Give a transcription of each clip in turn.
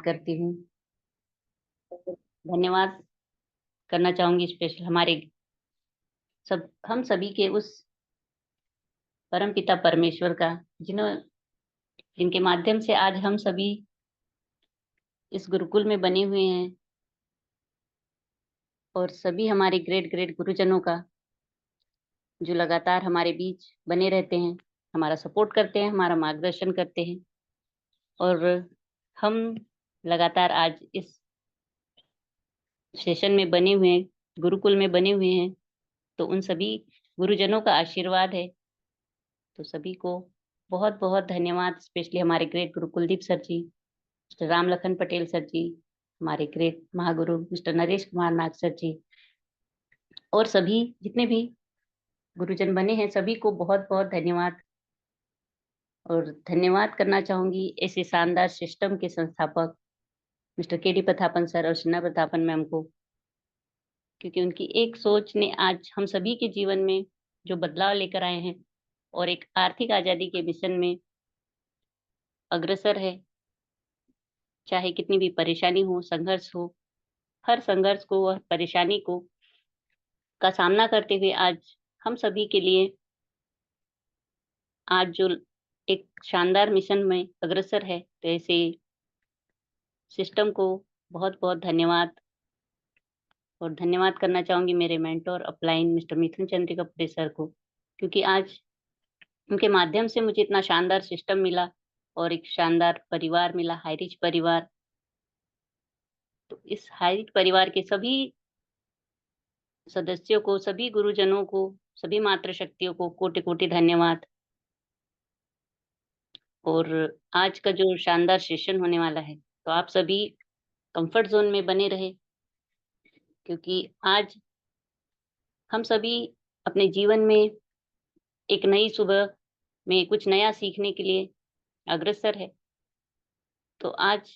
करती हूँ। धन्यवाद करना चाहूंगी स्पेशल हमारे हम सभी के उस परम पिता परमेश्वर का, जिन्हों जिनके माध्यम से आज हम सभी इस गुरुकुल में बने हुए हैं, और सभी हमारे ग्रेट ग्रेट गुरुजनों का, जो लगातार हमारे बीच बने रहते हैं, हमारा सपोर्ट करते हैं, हमारा मार्गदर्शन करते हैं। और हम लगातार आज इस सेशन में बने हुए हैं, गुरुकुल में बने हुए हैं, तो उन सभी गुरुजनों का आशीर्वाद है। तो सभी को बहुत बहुत धन्यवाद, स्पेशली हमारे ग्रेट गुरु Kuldeep sir ji, mister Ram Lakhan Patel sir जी, हमारे great Mahaguru mister Naresh Kumar Nag sir जी, और सभी जितने भी गुरुजन बने हैं सभी को बहुत बहुत धन्यवाद। और धन्यवाद करना चाहूंगी ऐसे शानदार सिस्टम के संस्थापक मिस्टर के डी प्रतापन सर और शिना प्रतापन मैम को, क्योंकि उनकी एक सोच ने आज हम सभी के जीवन में जो बदलाव लेकर आए हैं, और एक आर्थिक आजादी के मिशन में अग्रसर है। चाहे कितनी भी परेशानी हो, संघर्ष हो, हर संघर्ष को, वह परेशानी को का सामना करते हुए आज हम सभी के लिए आज जो एक शानदार मिशन में अग्रसर है, तो ऐसे सिस्टम को बहुत बहुत धन्यवाद। और धन्यवाद करना चाहूंगी मेरे मेंटोर अपलाइन मिस्टर मिथुन चंद्रिका पुरे सर को, क्योंकि आज उनके माध्यम से मुझे इतना शानदार सिस्टम मिला और एक शानदार परिवार मिला, हाईरिच परिवार। तो इस हाईरिच परिवार के सभी सदस्यों को, सभी गुरुजनों को, सभी मातृशक्तियों को कोटि कोटि धन्यवाद। और आज का जो शानदार सेशन होने वाला है, तो आप सभी कंफर्ट जोन में बने रहे, क्योंकि आज हम सभी अपने जीवन में एक नई सुबह में कुछ नया सीखने के लिए अग्रसर है। तो आज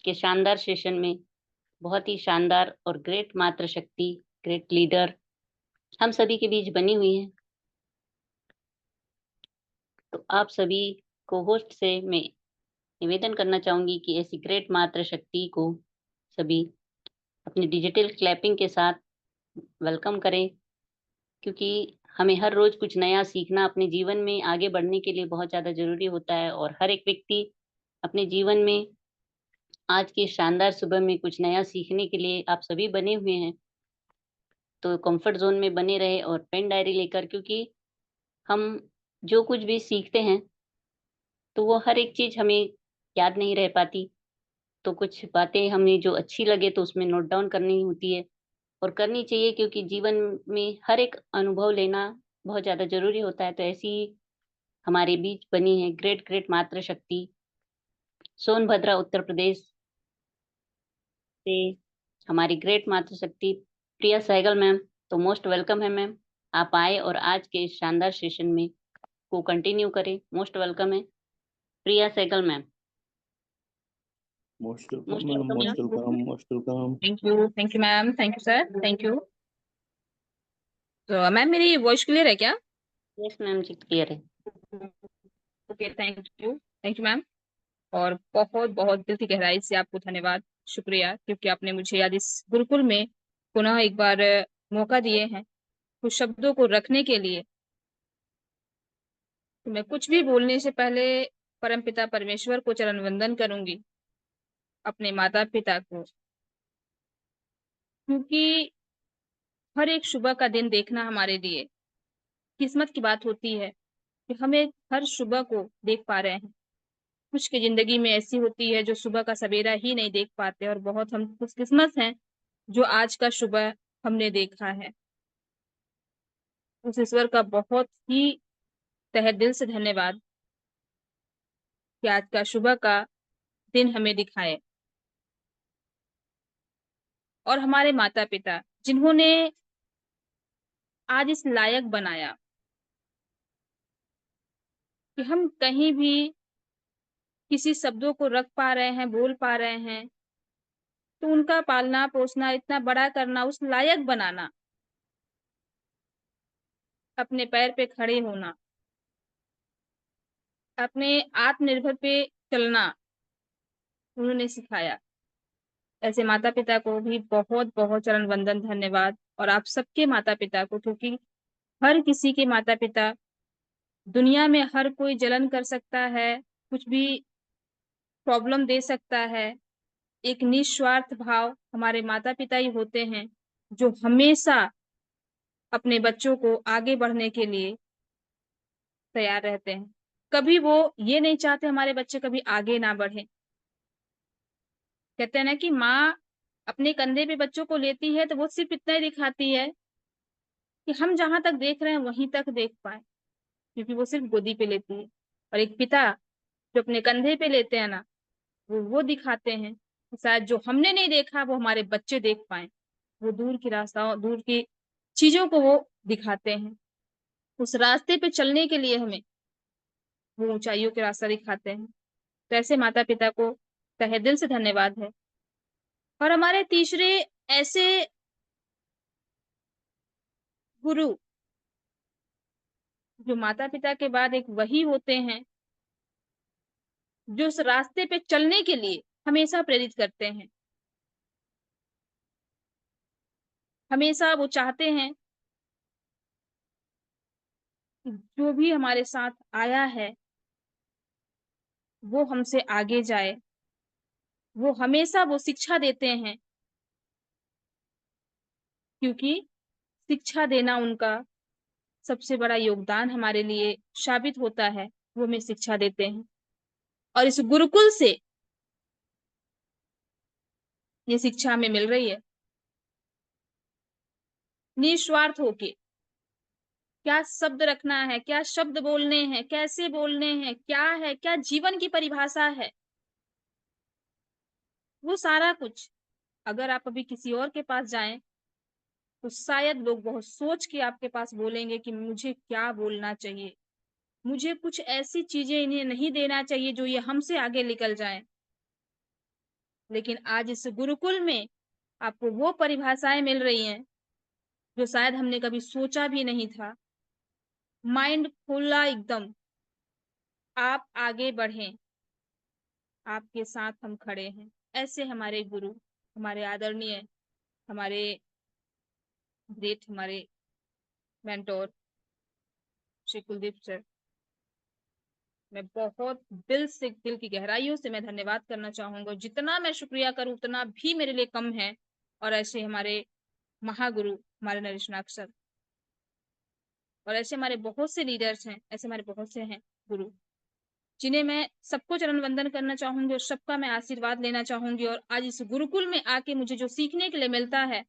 के शानदार सेशन में बहुत ही शानदार और ग्रेट मातृशक्ति, ग्रेट लीडर हम सभी के बीच बनी हुई है। तो आप सभी को होस्ट से मैं निवेदन करना चाहूंगी कि ऐसी ग्रेट मातृशक्ति को सभी अपनी डिजिटल क्लैपिंग के साथ वेलकम करें, क्योंकि हमें हर रोज कुछ नया सीखना अपने जीवन में आगे बढ़ने के लिए बहुत ज्यादा जरूरी होता है। और हर एक व्यक्ति अपने जीवन में आज की शानदार सुबह में कुछ नया सीखने के लिए आप सभी बने हुए हैं। तो कंफर्ट जोन में बने रहे और पेन डायरी लेकर, क्योंकि हम जो कुछ भी सीखते हैं तो वो हर एक चीज हमें याद नहीं रह पाती। तो कुछ बातें हमें जो अच्छी लगे तो उसमें नोट डाउन करनी होती है, और करनी चाहिए, क्योंकि जीवन में हर एक अनुभव लेना बहुत ज्यादा जरूरी होता है। तो ऐसी ही हमारे बीच बनी है ग्रेट ग्रेट मातृशक्ति सोनभद्रा उत्तर प्रदेश से, हमारी ग्रेट मातृशक्ति प्रिया सहगल मैम। तो मोस्ट वेलकम है मैम, आप आए और आज के इस शानदार सेशन में को कंटिन्यू करें। मोस्ट वेलकम है Priya Sehgal ma'am. Most welcome most ma'am, welcome most ma'am. Welcome, most welcome. Thank you ma'am, thank you sir, thank you. तो मैम मेरी वॉइस क्लियर है क्या? यस मैम जी, क्लियर है। Okay, thank you ma'am. और बहुत बहुत दिल की गहराई से आपको धन्यवाद, शुक्रिया, क्योंकि आपने मुझे आज इस गुरुकुल में पुनः एक बार मौका दिए हैं कुछ शब्दों को रखने के लिए। तो मैं कुछ भी बोलने से पहले परमपिता परमेश्वर को चरण वंदन करूंगी, अपने माता पिता को, क्योंकि हर एक सुबह का दिन देखना हमारे लिए किस्मत की बात होती है कि हमें हर सुबह को देख पा रहे हैं। कुछ की जिंदगी में ऐसी होती है जो सुबह का सवेरा ही नहीं देख पाते, और बहुत हम खुशकिस्मत हैं जो आज का सुबह हमने देखा है। उस ईश्वर का बहुत ही तहे दिल से धन्यवाद कि आज का सुबह का दिन हमें दिखाए। और हमारे माता पिता जिन्होंने आज इस लायक बनाया कि हम कहीं भी किसी शब्दों को रख पा रहे हैं, बोल पा रहे हैं, तो उनका पालना पोसना, इतना बड़ा करना, उस लायक बनाना, अपने पैर पे खड़े होना, अपने आत्मनिर्भर पे चलना, उन्होंने सिखाया। ऐसे माता-पिता को भी बहुत-बहुत चरण वंदन, धन्यवाद और आप सबके माता-पिता को, क्योंकि हर किसी के माता-पिता दुनिया में हर कोई जलन कर सकता है, कुछ भी प्रॉब्लम दे सकता है। एक निस्वार्थ भाव हमारे माता-पिता ही होते हैं, जो हमेशा अपने बच्चों को आगे बढ़ने के लिए तैयार रहते हैं। कभी वो ये नहीं चाहते हमारे बच्चे कभी आगे ना बढ़ें। कहते हैं ना कि माँ अपने कंधे पे बच्चों को लेती है, तो वो सिर्फ़ इतना ही दिखाती है कि हम जहाँ तक देख रहे हैं, वहीं तक देख पाएँ, क्योंकि वो सिर्फ़ गोदी पे लेती है। और एक पिता जो अपने कंधे पे लेते हैं ना, वो दिखाते हैं कि शायद जो हमने नहीं देखा, वो हमारे बच्चे देख पाएँ। वो दूर की रास्ताओं, दूर की चीज़ों को वो दिखाते हैं। उस रास्ते पे चलने के लिए हमें वो ऊँचाइयों के रास्ता दिखाते हैं। तो ऐसे माता-पिता को तहे दिल से धन्यवाद है। और हमारे तीसरे ऐसे गुरु, जो माता-पिता के बाद एक वही होते हैं, जो उस रास्ते पे चलने के लिए हमेशा प्रेरित करते हैं। हमेशा वो चाहते हैं कि जो भी हमारे साथ आया है, वो हमसे आगे जाए। वो हमेशा वो शिक्षा देते हैं, क्योंकि शिक्षा देना उनका सबसे बड़ा योगदान हमारे लिए साबित होता है। वो हमें शिक्षा देते हैं और इस गुरुकुल से ये शिक्षा हमें मिल रही है। निस्वार्थ होके क्या शब्द रखना है, क्या शब्द बोलने हैं, कैसे बोलने हैं, क्या है, क्या जीवन की परिभाषा है, वो सारा कुछ अगर आप अभी किसी और के पास जाएँ, तो शायद लोग बहुत सोच के आपके पास बोलेंगे कि मुझे क्या बोलना चाहिए। मुझे कुछ ऐसी चीज़ें इन्हें नहीं देना चाहिए जो ये हमसे आगे निकल जाएँ। लेकिन आज इस गुरुकुल में आपको वो परिभाषाएँ मिल रही हैं, जो शायद हमने कभी सोचा भी नहीं था। माइंड खुला एकदम, आप आगे बढ़ें, आपके साथ हम खड़े हैं। ऐसे हमारे गुरु, हमारे आदरणीय, हमारे ग्रेट, हमारे मेंटर श्री कुलदीप सर, मैं बहुत दिल से, दिल की गहराइयों से मैं धन्यवाद करना चाहूँगा। जितना मैं शुक्रिया करूँ, उतना भी मेरे लिए कम है। और ऐसे हमारे महागुरु, हमारे नरेश नाग सर, और ऐसे हमारे बहुत से लीडर्स हैं, ऐसे हमारे बहुत से हैं गुरु, जिन्हें मैं सबको चरण वंदन करना चाहूँगी और सबका मैं आशीर्वाद लेना चाहूँगी। और आज इस गुरुकुल में आके मुझे जो सीखने के लिए मिलता है,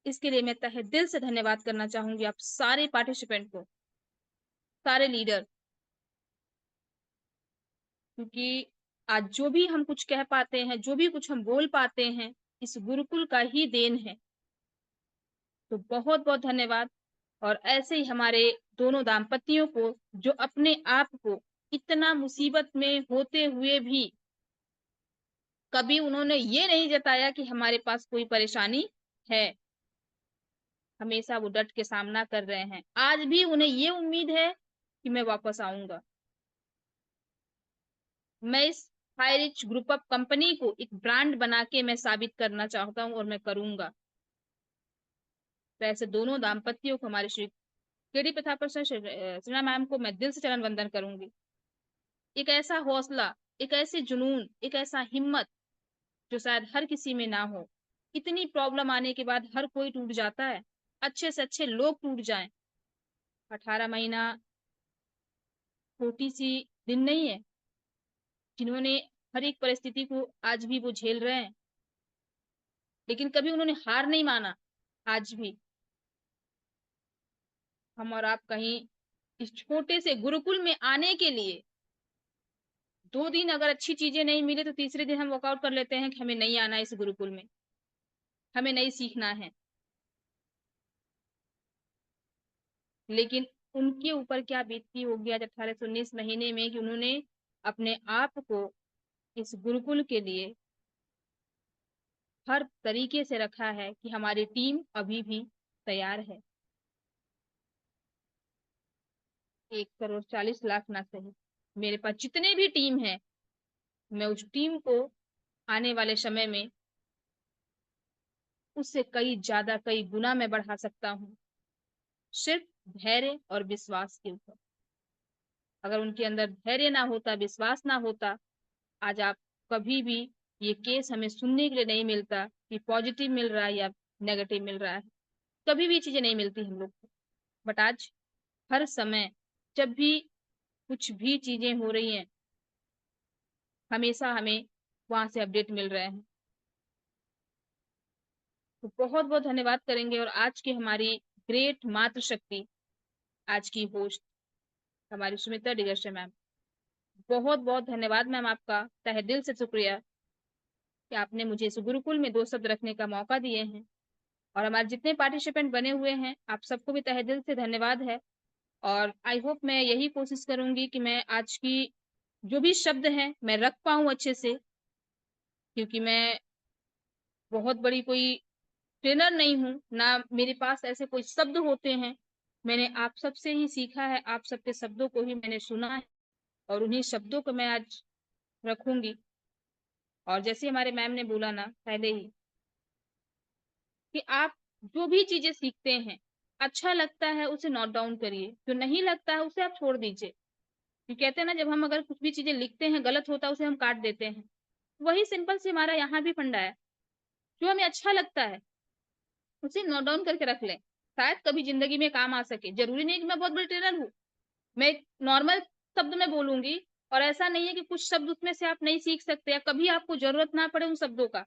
इसके लिए मैं तहे दिल से धन्यवाद करना चाहूँगी आप सारे पार्टिसिपेंट को, सारे लीडर, क्योंकि आज जो भी हम कुछ कह पाते हैं, जो भी कुछ हम बोल पाते हैं, इस गुरुकुल का ही देन है। तो बहुत-बहुत धन्यवाद। और ऐसे ही हमारे दोनों दाम्पत्यों को, जो अपने आप को इतना मुसीबत में होते हुए भी कभी उन्होंने ये नहीं जताया कि हमारे पास कोई परेशानी है। हमेशा वो डट के सामना कर रहे हैं। आज भी उन्हें ये उम्मीद है कि मैं वापस आऊँगा। मैं इस high rich group of company को एक ब्रांड बना के मैं साबित करना चाहता हूँ और मैं करूँगा। तो ऐसे दोनों दाम्पत्यों को, हमारे Shri KD Pratap sir, Shreena ma'am को मैं दिल से चरण वंदन करूँगी। एक ऐसा हौसला, एक ऐसे जुनून, एक ऐसा हिम्मत जो शायद हर किसी में ना हो। इतनी प्रॉब्लम आने के बाद हर कोई टूट जाता है। अच्छे से अच्छे लोग टूट जाएँ। 18 महीना छोटी-सी दिन नहीं है, जिन्होंने हर एक परिस्थिति को आज भी वो झेल रहे हैं, लेकिन कभी उन्होंने हार नहीं माना। आज भी हम और आप कहीं इस छोटे से गुरुकुल में आने के लिए 2 दिन अगर अच्छी चीज़ें नहीं मिले, तो तीसरे दिन हम वॉकआउट कर लेते हैं कि हमें नहीं आना है इस गुरुकुल में, हमें नहीं सीखना है। लेकिन उनके ऊपर क्या बीतती होगी आज 18 से 19 महीने में, कि उन्होंने अपने आप को इस गुरुकुल के लिए हर तरीके से रखा है कि हमारी टीम अभी भी तैयार है। 1 करोड़ 40 लाख ना सही, मेरे पास जितने भी टीम है, मैं उस टीम को आने वाले समय में उससे कई ज़्यादा, कई गुना मैं बढ़ा सकता हूँ, सिर्फ़ धैर्य और विश्वास के ऊपर। अगर उनके अंदर धैर्य ना होता, विश्वास ना होता, आज आप कभी भी ये केस हमें सुनने के लिए नहीं मिलता कि पॉज़िटिव मिल रहा है या नेगेटिव मिल रहा है। कभी भी चीज़ें नहीं मिलती हम लोग को। बट आज हर समय जब भी कुछ भी चीज़ें हो रही हैं, हमेशा हमें वहाँ से अपडेट मिल रहे हैं। तो बहुत-बहुत धन्यवाद करेंगे और आज की हमारी ग्रेट मातृशक्ति, आज की होस्ट हमारी सुमित्रा डिगर्षे मैम। बहुत-बहुत धन्यवाद मैम आपका, तहे दिल से शुक्रिया कि आपने मुझे इस गुरुकुल में 2 शब्द रखने का मौका दिए हैं। और हमारे जितने पार्टिसिपेंट बने हुए हैं, आप सबको भी तहे दिल से धन्यवाद है। और आई होप मैं यही कोशिश करूँगी कि मैं आज की जो भी शब्द हैं, मैं रख पाऊँ अच्छे से, क्योंकि मैं बहुत बड़ी कोई ट्रेनर नहीं हूँ, ना मेरे पास ऐसे कोई शब्द होते हैं। मैंने आप सबसे ही सीखा है, आप सबके शब्दों को ही मैंने सुना है और उन्हीं शब्दों को मैं आज रखूँगी। और जैसे हमारे मैम ने बोला ना पहले ही कि आप जो भी चीज़ें सीखते हैं, अच्छा लगता है उसे नोट डाउन करिए, जो नहीं लगता है उसे आप छोड़ दीजिए। ये कहते हैं ना, जब हम अगर कुछ भी चीज़ें लिखते हैं, गलत होता है उसे हम काट देते हैं। वही सिंपल से हमारा यहाँ भी फंडा है, जो हमें अच्छा लगता है उसे नोट डाउन करके रख लें, शायद कभी ज़िंदगी में काम आ सके। ज़रूरी नहीं है कि मैं बहुत बड़ी ट्रेनर हूँ, मैं एक नॉर्मल शब्द में बोलूँगी और ऐसा नहीं है कि कुछ शब्द उसमें से आप नहीं सीख सकते या कभी आपको ज़रूरत ना पड़े उन शब्दों का।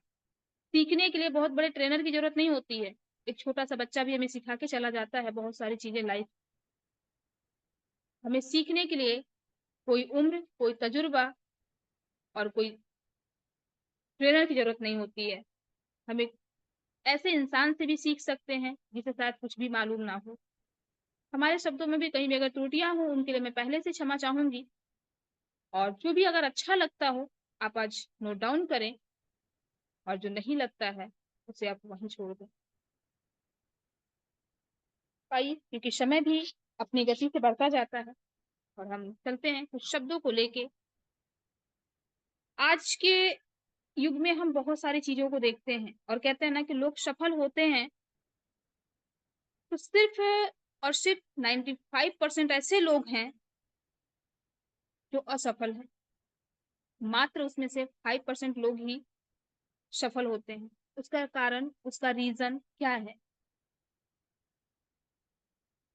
सीखने के लिए बहुत बड़े ट्रेनर की ज़रूरत नहीं होती है। एक छोटा-सा बच्चा भी हमें सिखा के चला जाता है बहुत सारी चीज़ें लाइफ़। हमें सीखने के लिए कोई उम्र, कोई तजुर्बा और कोई ट्रेनर की ज़रूरत नहीं होती है। हम एक ऐसे इंसान से भी सीख सकते हैं जिसे शायद कुछ भी मालूम ना हो। हमारे शब्दों में भी कहीं भी अगर त्रुटियाँ हों, उनके लिए मैं पहले से क्षमा चाहूँगी। और जो भी अगर अच्छा लगता हो, आप आज नोट डाउन करें और जो नहीं लगता है, उसे आप वहीं छोड़ दें। पाइए, क्योंकि समय भी अपनी गति से बढ़ता जाता है और हम चलते हैं कुछ शब्दों को लेके। आज के युग में हम बहुत सारी चीज़ों को देखते हैं और कहते हैं ना कि लोग सफल होते हैं, तो सिर्फ़ और सिर्फ़ 95% ऐसे लोग हैं जो असफल हैं। मात्र उसमें से 5% लोग ही सफल होते हैं। उसका कारण, उसका रीज़न क्या है?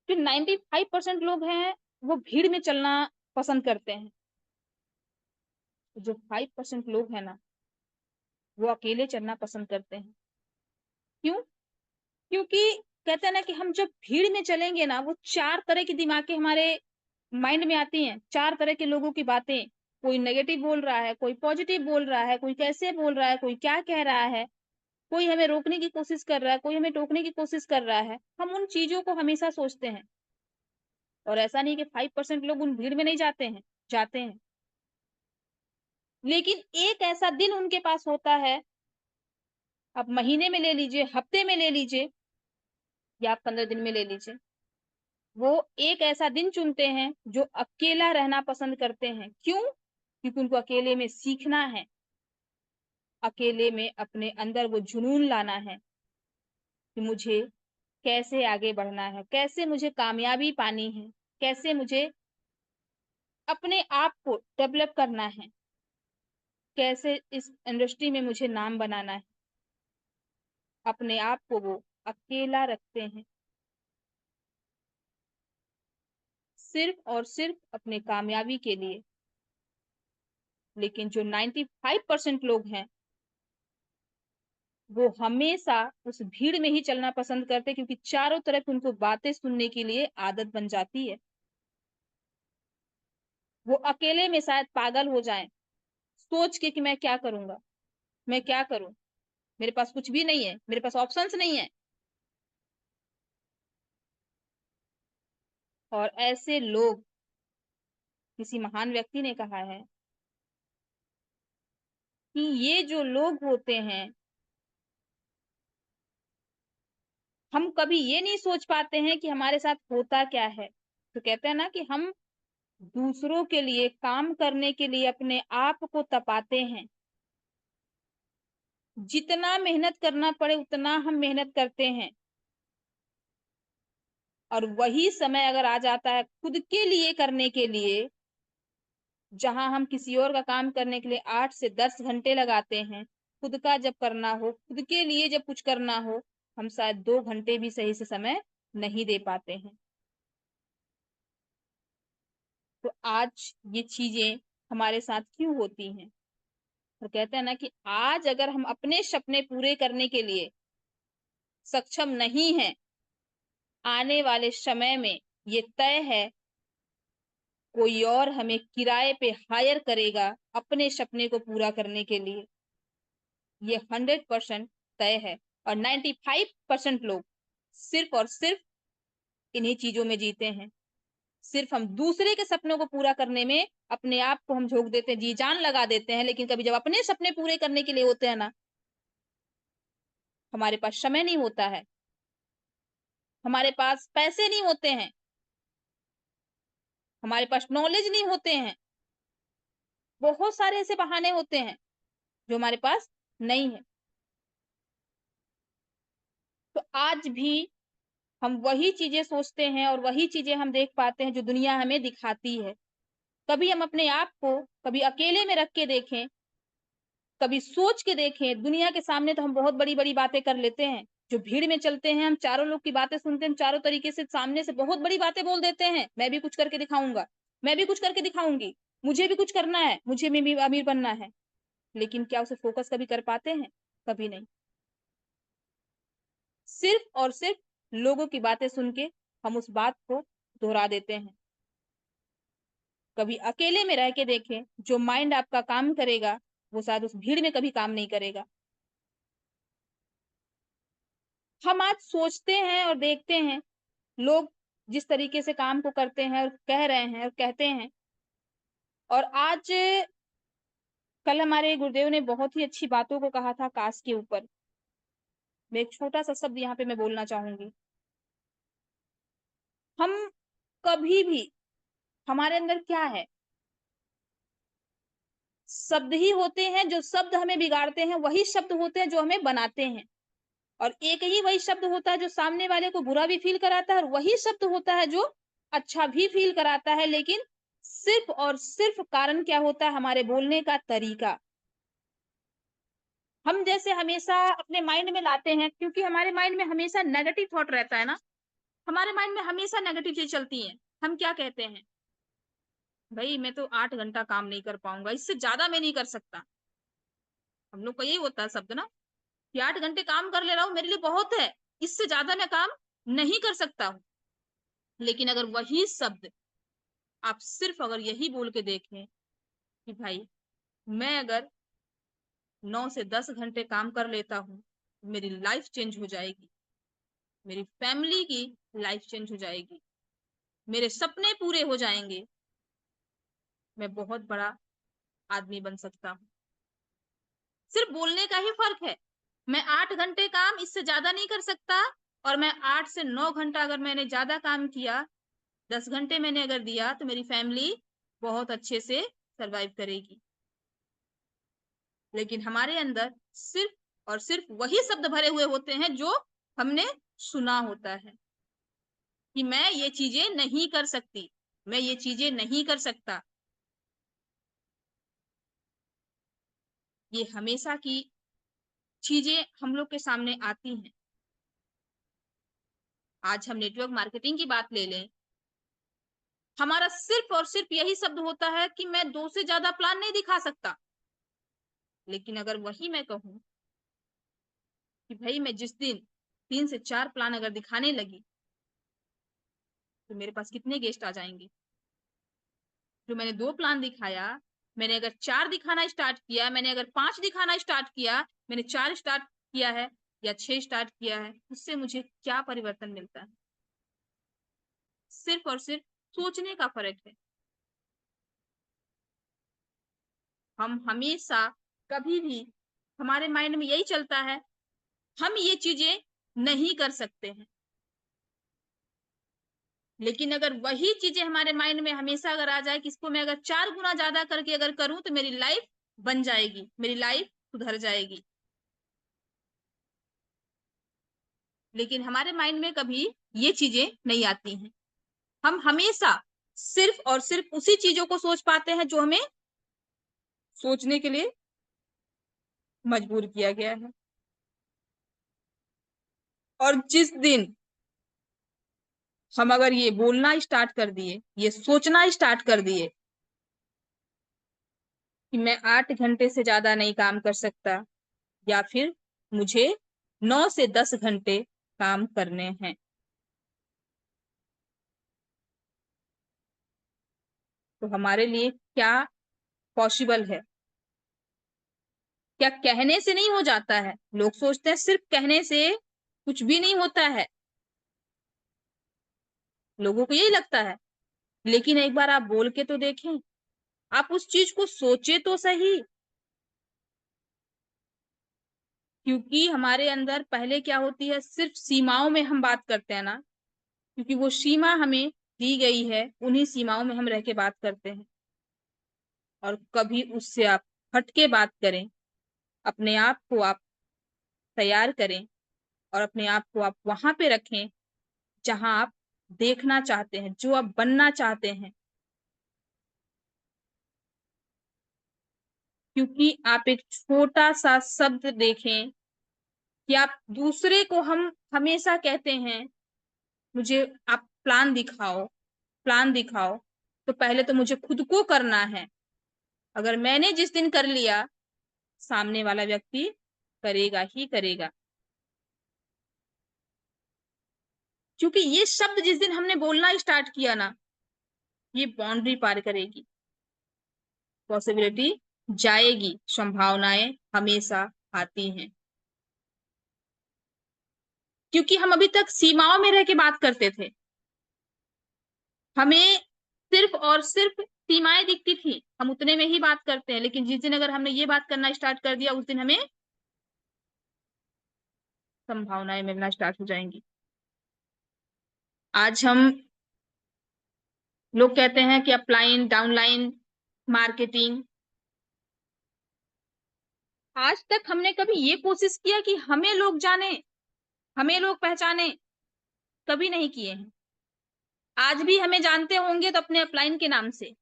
जो 95% लोग हैं, वो भीड़ में चलना पसंद करते हैं। जो 5% लोग हैं ना, वो अकेले चलना पसंद करते हैं। क्यों? क्योंकि कहते हैं ना कि हम जब भीड़ में चलेंगे ना, वो 4 तरह की दिमागें हमारे माइंड में आती हैं, 4 तरह के लोगों की बातें। कोई नेगेटिव बोल रहा है, कोई पॉजिटिव बोल रहा है, कोई कैसे बोल रहा है, कोई क्या कह रहा है, कोई हमें रोकने की कोशिश कर रहा है, कोई हमें टोकने की कोशिश कर रहा है। हम उन चीज़ों को हमेशा सोचते हैं और ऐसा नहीं कि 5% लोग उन भीड़ में नहीं जाते हैं, जाते हैं। लेकिन एक ऐसा दिन उनके पास होता है, आप महीने में ले लीजिए, हफ्ते में ले लीजिए या आप 15 दिन में ले लीजिए। वो एक ऐसा दिन चुनते हैं जो अकेला रहना पसंद करते हैं। क्यों? क्योंकि उनको अकेले में सीखना है, अकेले में अपने अंदर वो जुनून लाना है कि मुझे कैसे आगे बढ़ना है, कैसे मुझे कामयाबी पानी है, कैसे मुझे अपने आप को डेवलप करना है, कैसे इस इंडस्ट्री में मुझे नाम बनाना है। अपने आप को वो अकेला रखते हैं, सिर्फ़ और सिर्फ़ अपनी कामयाबी के लिए। लेकिन जो 95% लोग हैं, वो हमेशा उस भीड़ में ही चलना पसंद करते हैं, क्योंकि चारों तरफ उनको बातें सुनने के लिए आदत बन जाती है। वो अकेले में शायद पागल हो जाएँ, सोच के कि मैं क्या करूँगा? मैं क्या करूँ? मेरे पास कुछ भी नहीं है, मेरे पास ऑप्शंस नहीं है। और ऐसे लोग, किसी महान व्यक्ति ने कहा है कि ये जो लोग होते हैं, हम कभी ये नहीं सोच पाते हैं कि हमारे साथ होता क्या है। तो कहते हैं ना कि हम दूसरों के लिए काम करने के लिए अपने आप को तपाते हैं, जितना मेहनत करना पड़े उतना हम मेहनत करते हैं, और वही समय अगर आ जाता है खुद के लिए करने के लिए, जहां हम किसी और का काम करने के लिए 8 से 10 घंटे लगाते हैं, खुद का जब करना हो, खुद के लिए जब कुछ करना हो, हम शायद 2 घंटे भी सही से समय नहीं दे पाते हैं। तो आज ये चीजें हमारे साथ क्यों होती हैं? और कहते हैं ना कि आज अगर हम अपने सपने पूरे करने के लिए सक्षम नहीं हैं, आने वाले समय में ये तय है कोई और हमें किराए पे हायर करेगा अपने सपने को पूरा करने के लिए। ये 100% तय है। और 95% लोग सिर्फ और सिर्फ इन्हीं चीजों में जीते हैं। सिर्फ हम दूसरे के सपनों को पूरा करने में अपने आप को हम झोंक देते हैं, जी जान लगा देते हैं, लेकिन कभी जब अपने सपने पूरे करने के लिए होते हैं ना, हमारे पास समय नहीं होता है, हमारे पास पैसे नहीं होते हैं, हमारे पास नॉलेज नहीं होते हैं, बहुत सारे ऐसे बहाने होते हैं जो हमारे पास नहीं है। तो आज भी हम वही चीजें सोचते हैं और वही चीजें हम देख पाते हैं जो दुनिया हमें दिखाती है। कभी हम अपने आप को कभी अकेले में रख के देखें, कभी सोच के देखें। दुनिया के सामने तो हम बहुत बड़ी बड़ी बातें कर लेते हैं, जो भीड़ में चलते हैं हम चारों लोग की बातें सुनते हैं, हम चारों तरीके से सामने से बहुत बड़ी बातें बोल देते हैं, मैं भी कुछ करके दिखाऊंगा, मैं भी कुछ करके दिखाऊंगी, मुझे भी कुछ करना है, मुझे भी अमीर बनना है। लेकिन क्या उसे फोकस कभी कर पाते हैं? कभी नहीं। सिर्फ और सिर्फ लोगों की बातें सुन के हम उस बात को दोहरा देते हैं। कभी अकेले में रह के देखें, जो माइंड आपका काम करेगा वो शायद उस भीड़ में कभी काम नहीं करेगा। हम आज सोचते हैं और देखते हैं लोग जिस तरीके से काम को करते हैं और कह रहे हैं और कहते हैं। और आज कल हमारे गुरुदेव ने बहुत ही अच्छी बातों को कहा था कास्ट के ऊपर। मैं एक छोटा सा शब्द यहाँ पे मैं बोलना चाहूंगी। हम कभी भी, हमारे अंदर क्या है, शब्द ही होते हैं, जो शब्द हमें बिगाड़ते हैं वही शब्द होते हैं जो हमें बनाते हैं। और एक ही वही शब्द होता है जो सामने वाले को बुरा भी फील कराता है, और वही शब्द होता है जो अच्छा भी फील कराता है। लेकिन सिर्फ और सिर्फ कारण क्या होता है? हमारे बोलने का तरीका। हम जैसे हमेशा अपने माइंड में लाते हैं, क्योंकि हमारे माइंड में हमेशा नेगेटिव थॉट रहता है ना, हमारे माइंड में हमेशा नेगेटिव चीज चलती है। हम क्या कहते हैं? भाई मैं तो 8 घंटा काम नहीं कर पाऊंगा, इससे ज्यादा मैं नहीं कर सकता। हम लोग का यही होता है शब्द ना, कि 8 घंटे काम कर ले रहा हूं मेरे लिए बहुत है, इससे ज्यादा मैं काम नहीं कर सकता हूं। लेकिन अगर वही शब्द आप सिर्फ अगर यही बोल के देखें कि भाई मैं अगर 9 से 10 घंटे काम कर लेता हूँ, मेरी लाइफ चेंज हो जाएगी, मेरी फैमिली की लाइफ चेंज हो जाएगी, मेरे सपने पूरे हो जाएंगे, मैं बहुत बड़ा आदमी बन सकता हूँ। सिर्फ बोलने का ही फर्क है। मैं 8 घंटे काम इससे ज्यादा नहीं कर सकता, और मैं 8 से 9 घंटा अगर मैंने ज्यादा काम किया, 10 घंटे मैंने अगर दिया, तो मेरी फैमिली बहुत अच्छे से सरवाइव करेगी। लेकिन हमारे अंदर सिर्फ और सिर्फ वही शब्द भरे हुए होते हैं जो हमने सुना होता है, कि मैं ये चीजें नहीं कर सकती, मैं ये चीजें नहीं कर सकता। ये हमेशा की चीजें हम लोग के सामने आती हैं। आज हम नेटवर्क मार्केटिंग की बात ले लें, हमारा सिर्फ और सिर्फ यही शब्द होता है कि मैं 2 से ज्यादा प्लान नहीं दिखा सकता। लेकिन अगर वही मैं कहूं कि भाई मैं जिस दिन 3 से 4 प्लान अगर दिखाने लगी, तो मेरे पास कितने गेस्ट आ जाएंगे? जो मैंने 2 प्लान दिखाया, मैंने अगर 4 दिखाना स्टार्ट किया, मैंने अगर 5 दिखाना स्टार्ट किया, मैंने 4 स्टार्ट किया है या 6 स्टार्ट किया है, उससे मुझे क्या परिवर्तन मिलता है? सिर्फ और सिर्फ सोचने का फर्क है। हम हमेशा कभी भी, हमारे माइंड में यही चलता है, हम ये चीजें नहीं कर सकते हैं। लेकिन अगर वही चीजें हमारे माइंड में हमेशा अगर आ जाए कि इसको मैं अगर 4 गुना ज्यादा करके अगर करूं तो मेरी लाइफ बन जाएगी, मेरी लाइफ सुधर जाएगी। लेकिन हमारे माइंड में कभी ये चीजें नहीं आती हैं। हम हमेशा सिर्फ और सिर्फ उसी चीजों को सोच पाते हैं जो हमें सोचने के लिए मजबूर किया गया है। और जिस दिन हम अगर ये बोलना स्टार्ट कर दिए, ये सोचना स्टार्ट कर दिए कि मैं 8 घंटे से ज्यादा नहीं काम कर सकता, या फिर मुझे 9 से 10 घंटे काम करने हैं, तो हमारे लिए क्या पॉसिबल है? क्या कहने से नहीं हो जाता है? लोग सोचते हैं सिर्फ कहने से कुछ भी नहीं होता है, लोगों को यही लगता है। लेकिन एक बार आप बोल के तो देखें, आप उस चीज को सोचे तो सही। क्योंकि हमारे अंदर पहले क्या होती है, सिर्फ सीमाओं में हम बात करते हैं ना, क्योंकि वो सीमा हमें दी गई है, उन्हीं सीमाओं में हम रह के बात करते हैं। और कभी उससे आप हट के बात करें, अपने आप को आप तैयार करें और अपने आप को आप वहां पे रखें जहां आप देखना चाहते हैं, जो आप बनना चाहते हैं। क्योंकि आप एक छोटा सा शब्द देखें कि आप दूसरे को, हम हमेशा कहते हैं मुझे आप प्लान दिखाओ, प्लान दिखाओ, तो पहले तो मुझे खुद को करना है। अगर मैंने जिस दिन कर लिया, सामने वाला व्यक्ति करेगा ही करेगा। क्योंकि ये शब्द जिस दिन हमने बोलना स्टार्ट किया ना, ये बाउंड्री पार करेगी, पॉसिबिलिटी जाएगी, संभावनाएं हमेशा आती हैं। क्योंकि हम अभी तक सीमाओं में रह के बात करते थे, हमें सिर्फ और सिर्फ सीमाएं दिखती थी, हम उतने में ही बात करते हैं। लेकिन जिस दिन अगर हमने ये बात करना स्टार्ट कर दिया, उस दिन हमें संभावनाएं मिलना स्टार्ट हो जाएंगी। आज हम लोग कहते हैं कि अपलाइन, डाउनलाइन, मार्केटिंग। आज तक हमने कभी ये कोशिश किया कि हमें लोग जाने, हमें लोग पहचाने? कभी नहीं किए हैं। आज भी हमें जानते होंगे तो अपने अपलाइन के नाम से,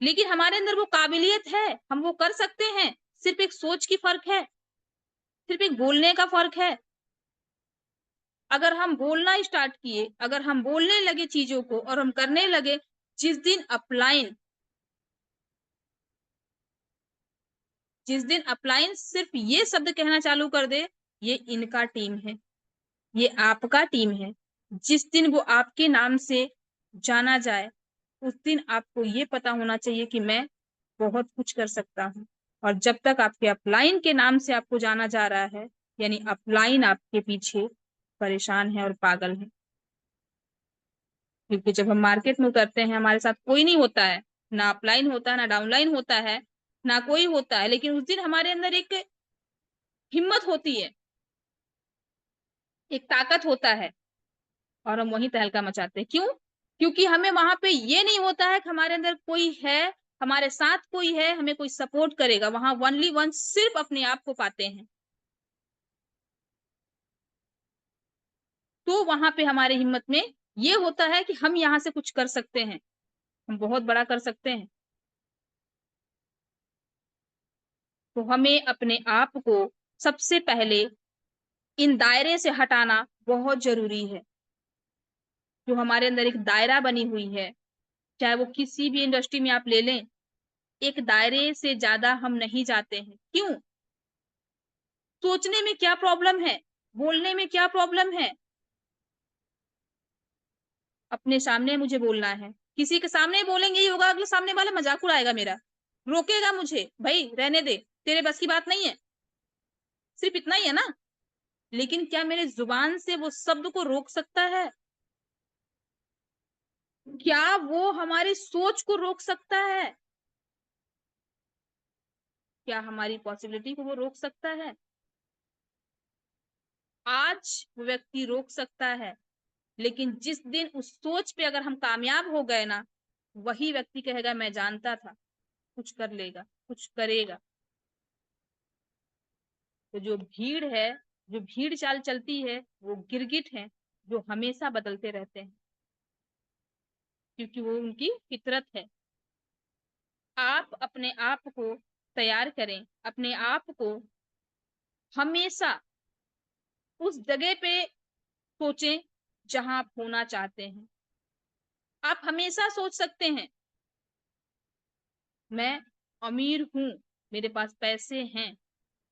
लेकिन हमारे अंदर वो काबिलियत है, हम वो कर सकते हैं। सिर्फ एक सोच की फर्क है, सिर्फ एक बोलने का फर्क है। अगर हम बोलना स्टार्ट किए, अगर हम बोलने लगे चीजों को और हम करने लगे, जिस दिन अपलाइन, जिस दिन अपलाइन सिर्फ ये शब्द कहना चालू कर दे, ये इनका टीम है, ये आपका टीम है, जिस दिन वो आपके नाम से जाना जाए, उस दिन आपको ये पता होना चाहिए कि मैं बहुत कुछ कर सकता हूँ। और जब तक आपके अपलाइन के नाम से आपको जाना जा रहा है, यानी अपलाइन आपके पीछे परेशान है और पागल है। क्योंकि जब हम मार्केट में उतरते हैं, हमारे साथ कोई नहीं होता है, ना अपलाइन होता है, ना डाउनलाइन होता है, ना कोई होता है। लेकिन उस दिन हमारे अंदर एक हिम्मत होती है, एक ताकत होता है, और हम वही तहलका मचाते हैं। क्यों? क्योंकि हमें वहां पे ये नहीं होता है कि हमारे अंदर कोई है, हमारे साथ कोई है, हमें कोई सपोर्ट करेगा। वहां ओनली वन सिर्फ अपने आप को पाते हैं। तो वहां पे हमारे हिम्मत में ये होता है कि हम यहाँ से कुछ कर सकते हैं, हम बहुत बड़ा कर सकते हैं। तो हमें अपने आप को सबसे पहले इन दायरे से हटाना बहुत जरूरी है। जो हमारे अंदर एक दायरा बनी हुई है, चाहे वो किसी भी इंडस्ट्री में आप ले लें, एक दायरे से ज्यादा हम नहीं जाते हैं। क्यों? सोचने में क्या प्रॉब्लम है, बोलने में क्या प्रॉब्लम है? अपने सामने मुझे बोलना है, किसी के सामने बोलेंगे ही होगा, अगले सामने वाला मजाक उड़ाएगा मेरा, रोकेगा मुझे, भाई रहने दे, तेरे बस की बात नहीं है, सिर्फ इतना ही है ना। लेकिन क्या मेरे जुबान से वो शब्द को रोक सकता है? क्या वो हमारी सोच को रोक सकता है? क्या हमारी पॉसिबिलिटी को वो रोक सकता है? आज वो व्यक्ति रोक सकता है, लेकिन जिस दिन उस सोच पे अगर हम कामयाब हो गए ना, वही व्यक्ति कहेगा मैं जानता था, कुछ कर लेगा, कुछ करेगा। तो जो भीड़ है, जो भीड़ चाल चलती है वो गिरगिट हैं, जो हमेशा बदलते रहते हैं, क्योंकि वो उनकी फितरत है। आप अपने आप को तैयार करें, अपने आप को हमेशा उस जगह पे सोचें जहां आप होना चाहते हैं। आप हमेशा सोच सकते हैं, मैं अमीर हूं, मेरे पास पैसे हैं,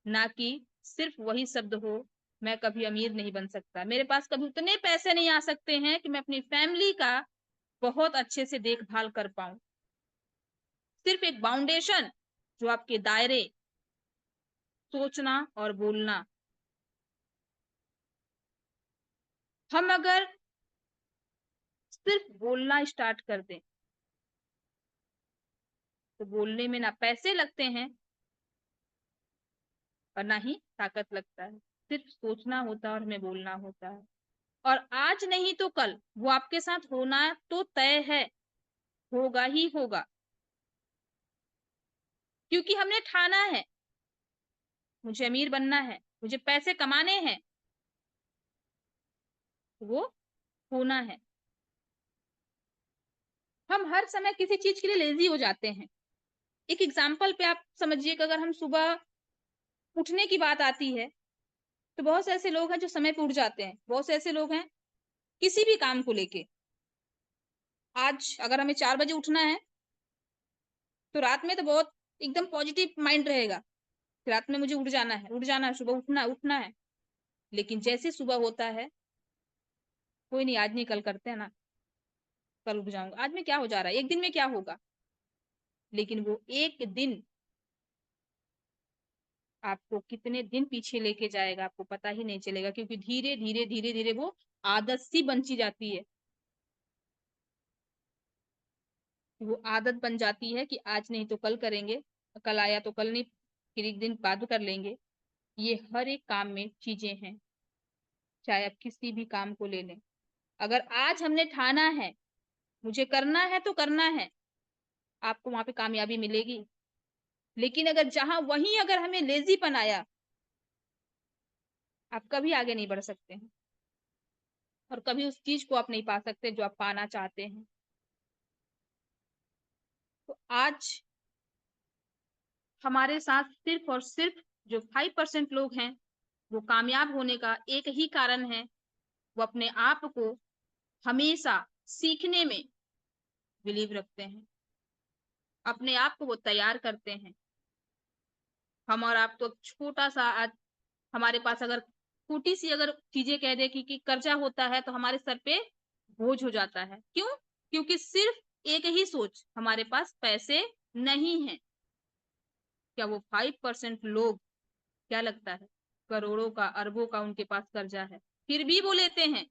ना कि सिर्फ वही शब्द हो, मैं कभी अमीर नहीं बन सकता, मेरे पास कभी उतने पैसे नहीं आ सकते हैं कि मैं अपनी फैमिली का बहुत अच्छे से देखभाल कर पाऊं। सिर्फ एक फाउंडेशन जो आपके दायरे, सोचना और बोलना। हम अगर सिर्फ बोलना स्टार्ट कर दें तो बोलने में ना पैसे लगते हैं और ना ही ताकत लगता है। सिर्फ सोचना होता है और हमें बोलना होता है। और आज नहीं तो कल वो आपके साथ होना तो तय है, होगा ही होगा, क्योंकि हमने ठाना है मुझे अमीर बनना है, मुझे पैसे कमाने हैं, वो होना है। हम हर समय किसी चीज के लिए लेजी हो जाते हैं। एक एग्जाम्पल पे आप समझिए कि अगर हम सुबह उठने की बात आती है तो बहुत से ऐसे लोग हैं जो समय पे उठ जाते हैं, बहुत से ऐसे लोग हैं किसी भी काम को लेके। आज अगर हमें 4 बजे उठना है तो रात में तो बहुत एकदम पॉजिटिव माइंड रहेगा, रात में मुझे उठ जाना है, उठ जाना है, सुबह उठना है। लेकिन जैसे सुबह होता है, कोई नहीं, आज नहीं कल करते हैं ना, कल उठ जाऊंगा, आज में क्या हो जा रहा है, एक दिन में क्या होगा। लेकिन वो एक दिन आपको कितने दिन पीछे लेके जाएगा आपको पता ही नहीं चलेगा, क्योंकि धीरे धीरे धीरे धीरे वो आदत सी बनती जाती है। वो आदत बन जाती है कि आज नहीं तो कल करेंगे, कल आया तो कल नहीं, फिर एक दिन बाद कर लेंगे। ये हर एक काम में चीजें हैं, चाहे आप किसी भी काम को ले लें। अगर आज हमने ठाना है मुझे करना है तो करना है, आपको वहां पे कामयाबी मिलेगी। लेकिन अगर जहां वहीं अगर हमें लेजीपन आया, आप कभी आगे नहीं बढ़ सकते हैं और कभी उस चीज को आप नहीं पा सकते जो आप पाना चाहते हैं। तो आज हमारे साथ सिर्फ और सिर्फ जो 5% लोग हैं, वो कामयाब होने का एक ही कारण है, वो अपने आप को हमेशा सीखने में बिलीव रखते हैं, अपने आप को वो तैयार करते हैं। हम और आप तो छोटा सा आज हमारे पास अगर छोटी सी अगर चीजें कह दे कि कर्जा होता है तो हमारे सर पे बोझ हो जाता है। क्यों? क्योंकि सिर्फ एक ही सोच, हमारे पास पैसे नहीं है। क्या वो 5% लोग, क्या लगता है, करोड़ों का अरबों का उनके पास कर्जा है, फिर भी वो लेते हैं,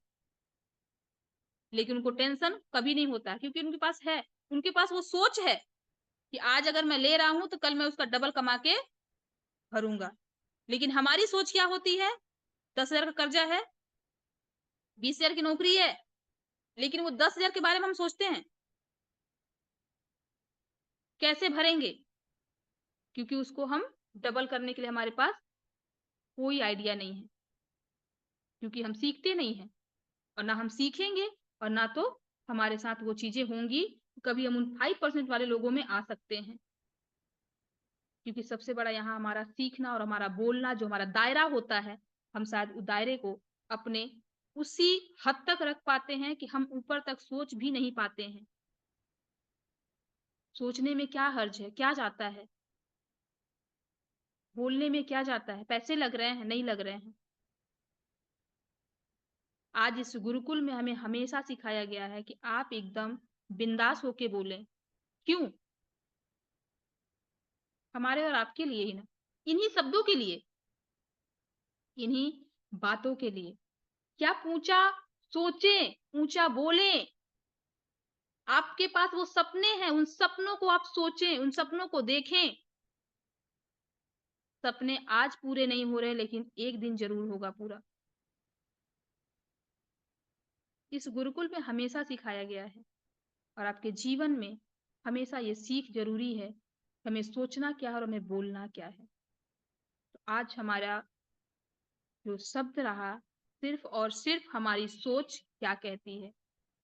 लेकिन उनको टेंशन कभी नहीं होता, क्योंकि उनके पास है, उनके पास वो सोच है कि आज अगर मैं ले रहा हूं तो कल मैं उसका डबल कमा के भरूंगा। लेकिन हमारी सोच क्या होती है, 10,000 का कर्जा है, 20,000 की नौकरी है, लेकिन वो 10,000 के बारे में हम सोचते हैं कैसे भरेंगे, क्योंकि उसको हम डबल करने के लिए हमारे पास कोई आइडिया नहीं है, क्योंकि हम सीखते नहीं हैं और ना हम सीखेंगे और ना तो हमारे साथ वो चीजें होंगी, कभी हम उन 5% वाले लोगों में आ सकते हैं। क्योंकि सबसे बड़ा यहाँ हमारा सीखना और हमारा बोलना, जो हमारा दायरा होता है, हम शायद उस दायरे को अपने उसी हद तक रख पाते हैं कि हम ऊपर तक सोच भी नहीं पाते हैं। सोचने में क्या हर्ज है, क्या जाता है, बोलने में क्या जाता है, पैसे लग रहे हैं, नहीं लग रहे हैं। आज इस गुरुकुल में हमें हमेशा सिखाया गया है कि आप एकदम बिंदास होके बोलें। क्यों? हमारे और आपके लिए ही ना, इन्हीं शब्दों के लिए, इन्हीं बातों के लिए। क्या ऊंचा सोचें, ऊंचा बोलें। आपके पास वो सपने हैं, उन सपनों को आप सोचें, उन सपनों को देखें। सपने आज पूरे नहीं हो रहे, लेकिन एक दिन जरूर होगा पूरा। इस गुरुकुल में हमेशा सिखाया गया है और आपके जीवन में हमेशा ये सीख जरूरी है, हमें सोचना क्या है और हमें बोलना क्या है। तो आज हमारा जो शब्द रहा सिर्फ और सिर्फ हमारी सोच क्या कहती है।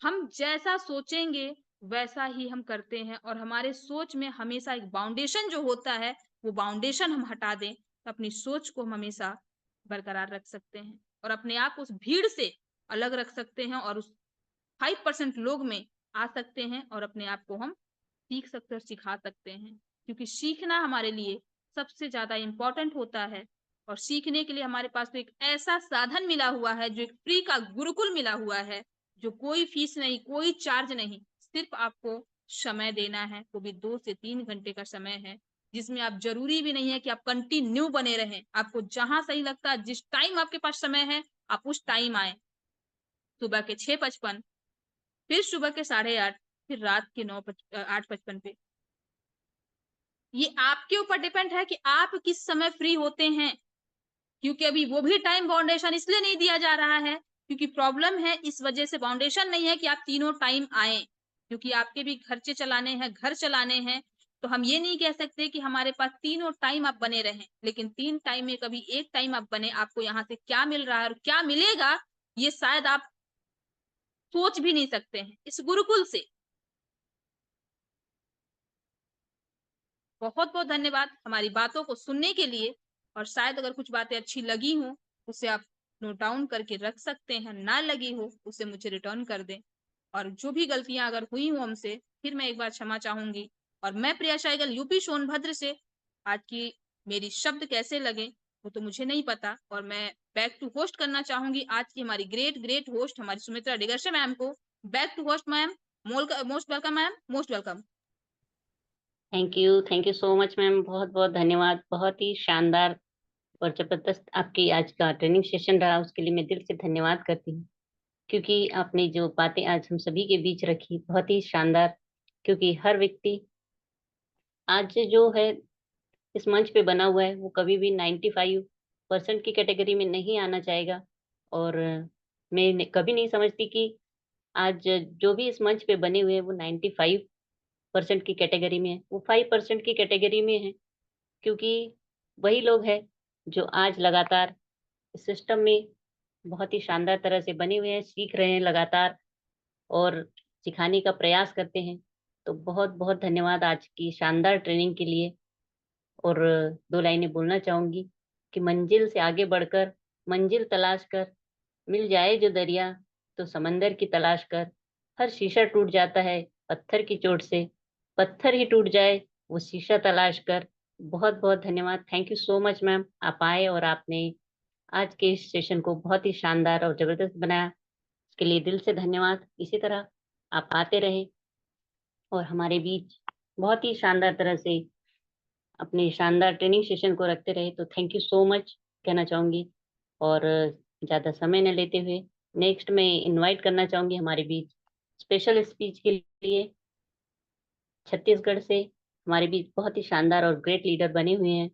हम जैसा सोचेंगे वैसा ही हम करते हैं, और हमारे सोच में हमेशा एक बाउंडेशन जो होता है, वो बाउंडेशन हम हटा दें तो अपनी सोच को हम हमेशा बरकरार रख सकते हैं और अपने आप को उस भीड़ से अलग रख सकते हैं और उस 5% लोग में आ सकते हैं और अपने आप को हम सीख सकते और सिखा सकते हैं, क्योंकि सीखना हमारे लिए सबसे ज्यादा इम्पोर्टेंट होता है। और सीखने के लिए हमारे पास तो एक ऐसा साधन मिला हुआ है, जो एक फ्री का गुरुकुल मिला हुआ है, जो कोई फीस नहीं, कोई चार्ज नहीं, सिर्फ आपको समय देना है, वो भी 2 से 3 घंटे का समय है, जिसमें आप जरूरी भी नहीं है कि आप कंटिन्यू बने रहें। आपको जहां सही लगता है, जिस टाइम आपके पास समय है, आप उस टाइम आए। सुबह के 6:55, फिर सुबह के 8:30, फिर रात के 8:55 पे। ये आपके ऊपर डिपेंड है कि आप किस समय फ्री होते हैं, क्योंकि अभी वो भी टाइम बाउंडेशन इसलिए नहीं दिया जा रहा है क्योंकि प्रॉब्लम है, इस वजह से बाउंडेशन नहीं है कि आप तीनों टाइम आए, क्योंकि आपके भी खर्चे चलाने हैं, घर चलाने हैं। तो हम ये नहीं कह सकते कि हमारे पास तीनों टाइम आप बने रहें, लेकिन 3 टाइम में कभी एक टाइम आप बने, आपको यहाँ से क्या मिल रहा है और क्या मिलेगा, ये शायद आप सोच भी नहीं सकते हैं इस गुरुकुल से। बहुत बहुत धन्यवाद हमारी बातों को सुनने के लिए, और शायद अगर कुछ बातें अच्छी लगी हो उसे आप नोट डाउन करके रख सकते हैं, ना लगी हो उसे मुझे रिटर्न कर दें। और जो भी गलतियां अगर हुई हो हमसे, फिर मैं एक बार क्षमा चाहूंगी। और मैं प्रिया शाइगल, यूपी सोनभद्र से, आज की मेरी शब्द कैसे लगे वो तो मुझे नहीं पता, और मैं बैक टू होस्ट करना चाहूंगी आज की हमारी ग्रेट ग्रेट होस्ट हमारी सुमित्रा डिगरशे मैम को। Back to host ma'am. Most welcome ma'am, most welcome. Thank you so much ma'am, बहुत बहुत धन्यवाद। बहुत ही शानदार और जबरदस्त आपकी आज का ट्रेनिंग सेशन रहा, उसके लिए मैं दिल से धन्यवाद करती हूँ। क्योंकि आपने जो बातें आज हम सभी के बीच रखी, बहुत ही शानदार। क्योंकि हर व्यक्ति आज जो है इस मंच पे बना हुआ है, वो कभी भी 95% की कैटेगरी में नहीं आना चाहेगा। और कभी नहीं समझती कि आज जो भी इस मंच पे बने हुए हैं वो 95% की कैटेगरी में है, वो 5% की कैटेगरी में है। क्योंकि वही लोग हैं जो आज लगातार इस सिस्टम में बहुत ही शानदार तरह से बने हुए हैं, सीख रहे हैं लगातार और सिखाने का प्रयास करते हैं। तो बहुत बहुत धन्यवाद आज की शानदार ट्रेनिंग के लिए। और दो लाइनें बोलना चाहूंगी कि मंजिल से आगे बढ़कर मंजिल तलाश कर, मिल जाए जो दरिया तो समंदर की तलाश कर। हर शीशा टूट जाता है पत्थर की चोट से, पत्थर ही टूट जाए वो शीशा तलाश कर। बहुत बहुत धन्यवाद। Thank you so much ma'am, आप आए और आपने आज के इस सेशन को बहुत ही शानदार और जबरदस्त बनाया। उसके लिए दिल से धन्यवाद। इसी तरह आप आते रहे और हमारे बीच बहुत ही शानदार तरह से अपने शानदार ट्रेनिंग सेशन को रखते रहे। तो थैंक यू सो मच कहना चाहूंगी। और ज़्यादा समय न लेते हुए नेक्स्ट मैं इनवाइट करना चाहूंगी हमारे बीच स्पेशल स्पीच के लिए छत्तीसगढ़ से हमारे बीच बहुत ही शानदार और ग्रेट लीडर बने हुए हैं।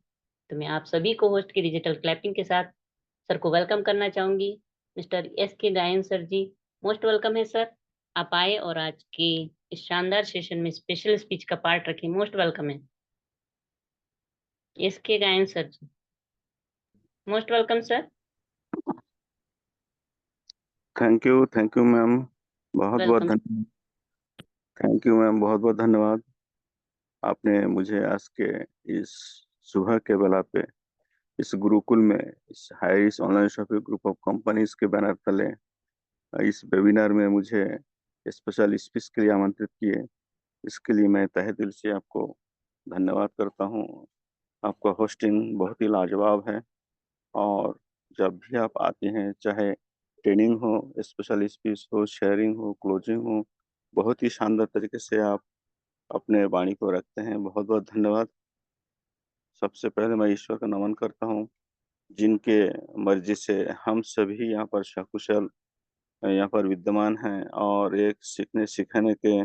तो मैं आप सभी को होस्ट की डिजिटल क्लैपिंग के साथ सर को वेलकम करना चाहूंगी। Mister S K Gayan sir ji, most welcome है सर। आप आए और आज के इस शानदार सेशन में स्पेशल स्पीच का पार्ट रखें। मोस्ट वेलकम है S K Gayan sir ji, most welcome sir. Thank you ma'am, बहुत बहुत वेलकम। धन्यवाद। थैंक यू मैम, बहुत बहुत धन्यवाद। आपने मुझे आज के इस सुबह के बेला पे इस गुरुकुल में, इस high rise online shopping group of companies के बैनर तले इस वेबिनार में मुझे स्पेशल स्पीच के लिए आमंत्रित किए। इसके लिए मैं तहे दिल से आपको धन्यवाद करता हूँ। आपका होस्टिंग बहुत ही लाजवाब है, और जब भी आप आते हैं, चाहे ट्रेनिंग हो, स्पेशल स्पीच हो, शेयरिंग हो, क्लोजिंग हो, बहुत ही शानदार तरीके से आप अपने वाणी को रखते हैं। बहुत बहुत धन्यवाद। सबसे पहले मैं ईश्वर का नमन करता हूँ, जिनके मर्जी से हम सभी यहाँ पर सकुशल यहाँ पर विद्यमान हैं और एक सीखने सिखाने के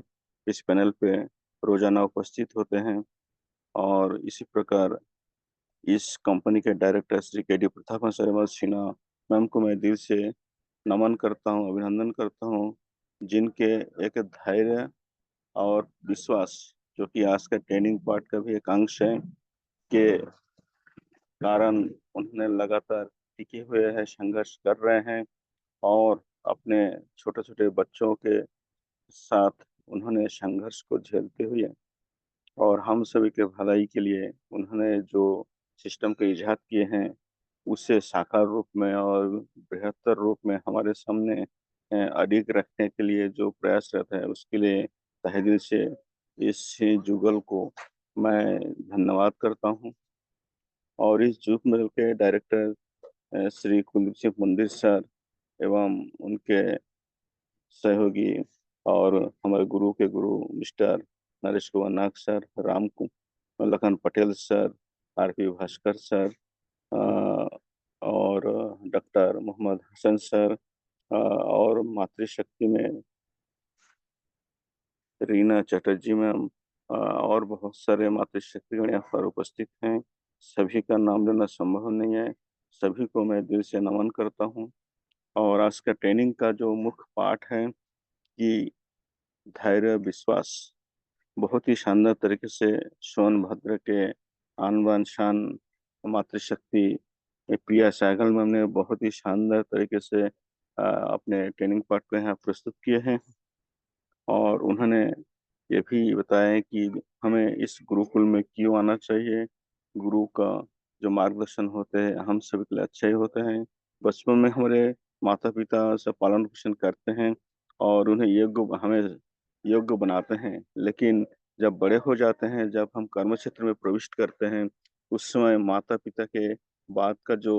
इस पैनल पे रोजाना उपस्थित होते हैं। और इसी प्रकार इस कंपनी के डायरेक्टर श्री के डी प्रतापन सरमल सिन्हा मैम को मैं दिल से नमन करता हूँ, अभिनंदन करता हूँ, जिनके एक धैर्य और विश्वास, जो कि आज का ट्रेनिंग पार्ट का भी एक अंश है, के कारण उन्होंने लगातार टिके हुए हैं, संघर्ष कर रहे हैं और अपने छोटे-छोटे बच्चों के साथ उन्होंने संघर्ष को झेलते हुए और हम सभी के भलाई के लिए उन्होंने जो सिस्टम के इजाद किए हैं, उसे साकार रूप में और बृहत्तर रूप में हमारे सामने अडिग रखने के लिए जो प्रयासरत है, उसके लिए तहे दिल से इस जुगल को मैं धन्यवाद करता हूँ। और इस जुगल के डायरेक्टर श्री कुलदीप सिंह मंदिर सर एवं उनके सहयोगी और हमारे गुरु के गुरु mister Naresh Kumar Nag sir, Lakhan Patel sir, RP Bhaskar sir अ, और डॉक्टर मोहम्मद हसन सर और मातृशक्ति में रीना चटर्जी मैम और बहुत सारे मातृशक्तिगण यहाँ पर उपस्थित हैं। सभी का नाम लेना संभव नहीं है। सभी को मैं दिल से नमन करता हूँ और आज का ट्रेनिंग का जो मुख्य पाठ है कि धैर्य, विश्वास बहुत ही शानदार तरीके से सोनभद्र के आन बान शान मातृशक्ति प्रिया सहगल मैम ने बहुत ही शानदार तरीके से अपने ट्रेनिंग पार्ट को यहाँ प्रस्तुत किए हैं और उन्होंने ये भी बताया है कि हमें इस गुरुकुल में क्यों आना चाहिए। गुरु का जो मार्गदर्शन होते हैं हम सभी के लिए अच्छे ही होते हैं। बचपन में हमारे माता पिता सब पालन पोषण करते हैं और उन्हें योग्य हमें योग्य बनाते हैं, लेकिन जब बड़े हो जाते हैं, जब हम कर्म क्षेत्र में प्रविष्ट करते हैं, उस समय माता पिता के बाद का जो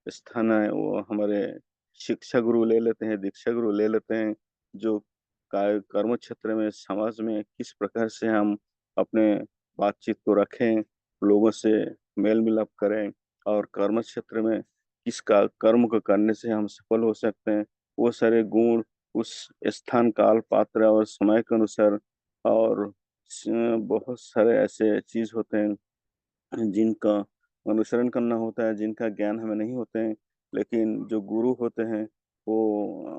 स्थान है वो हमारे शिक्षा गुरु ले लेते हैं, दीक्षा गुरु ले लेते हैं। जो कर्म क्षेत्र में समाज में किस प्रकार से हम अपने बातचीत को रखें, लोगों से मेल मिलाप करें और कर्म क्षेत्र में किस का कर्म को करने से हम सफल हो सकते हैं, वो सारे गुण उस स्थान काल पात्र और समय के अनुसार और बहुत सारे ऐसे चीज होते हैं जिनका अनुसरण करना होता है, जिनका ज्ञान हमें नहीं होते हैं, लेकिन जो गुरु होते हैं, वो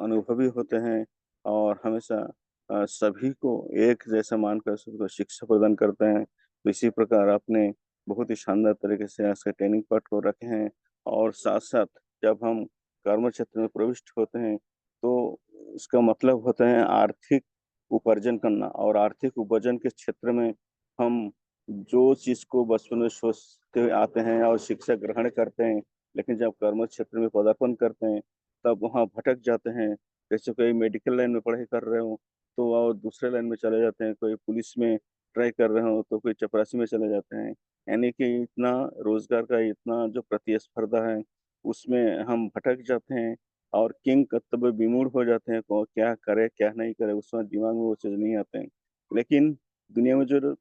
अनुभवी होते हैं और हमेशा सभी को एक जैसा मानकर सबको शिक्षा प्रदान करते हैं। तो इसी प्रकार आपने बहुत ही शानदार तरीके से आज के ट्रेनिंग पार्ट को रखे हैं और साथ-साथ जब हम कर्म क्षेत्र में प्रविष्ट होते हैं, तो इसका मतलब होता है आर्थिक उपार्जन करना और आर्थिक उपार्जन के क्षेत्र में हम जो चीज़ को बचपन में सोचते आते हैं और शिक्षा ग्रहण करते हैं, लेकिन जब कर्म क्षेत्र में पदार्पण करते हैं, तब वहाँ भटक जाते हैं। जैसे कोई मेडिकल लाइन में पढ़ाई कर रहे हो, तो वो दूसरे लाइन में चले जाते हैं, कोई पुलिस में ट्राई कर रहे हो, तो कोई चपरासी में चले जाते हैं। यानी कि इतना रोज़गार का इतना जो प्रतिस्पर्धा है, उसमें हम भटक जाते हैं और किंग कर्तव्य विमूढ़ हो जाते हैं, को क्या करे, क्या नहीं करे, उस समय दिमाग में वो चीज़ नहीं आते हैं। लेकिन दुनिया में जो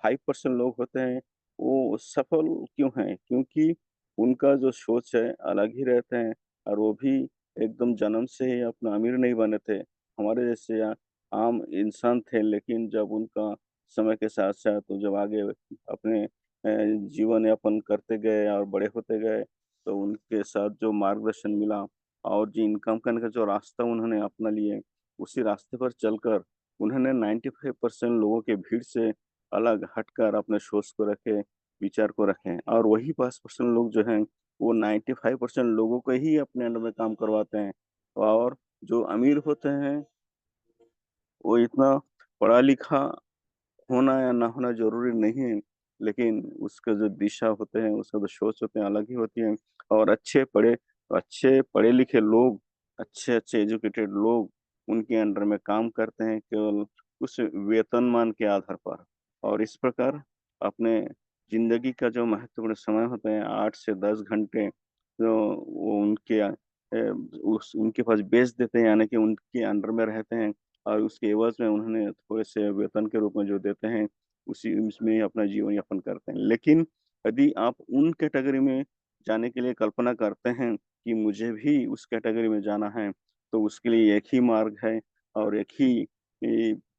5% लोग होते हैं, वो सफल क्यों हैं? क्योंकि उनका जो सोच है अलग ही रहते हैं और वो भी एकदम जन्म से ही अपना अमीर नहीं बने थे। हमारे जैसे आम इंसान थे, लेकिन जब उनका समय के साथ-साथ वो जब आगे अपने जीवन यापन करते गए और बड़े होते गए, तो उनके साथ जो मार्गदर्शन मिला और जो इनकम करने का जो रास्ता उन्होंने अपना लिए, उसी रास्ते पर चलकर उन्होंने 95% लोगों के भीड़ से अलग हटकर अपने सोच को रखे, विचार को रखें और वही 5% लोग जो हैं, वो 95% लोगों को ही अपने अंडर में काम करवाते हैं और जो अमीर होते हैं, वो इतना पढ़ा-लिखा होना या ना होना ज़रूरी नहीं है, लेकिन उसका जो दिशा होते हैं, उसका जो सोच होते हैं, अलग ही होती है और अच्छे पढ़े-लिखे लोग, अच्छे-अच्छे एजुकेटेड लोग उनके अंडर में काम करते हैं केवल उस वेतनमान के आधार पर और इस प्रकार अपने ज़िंदगी का जो महत्वपूर्ण समय होते हैं 8 से 10 घंटे जो वो उनके पास बेच देते हैं, यानी कि उनके अंडर में रहते हैं और उसके एवज़ में उन्होंने थोड़े से वेतन के रूप में जो देते हैं, उसी उसमें ही अपना जीवन यापन करते हैं। लेकिन यदि आप उन कैटेगरी में जाने के लिए कल्पना करते हैं कि मुझे भी उस कैटेगरी में जाना है, तो उसके लिए एक ही मार्ग है और एक ही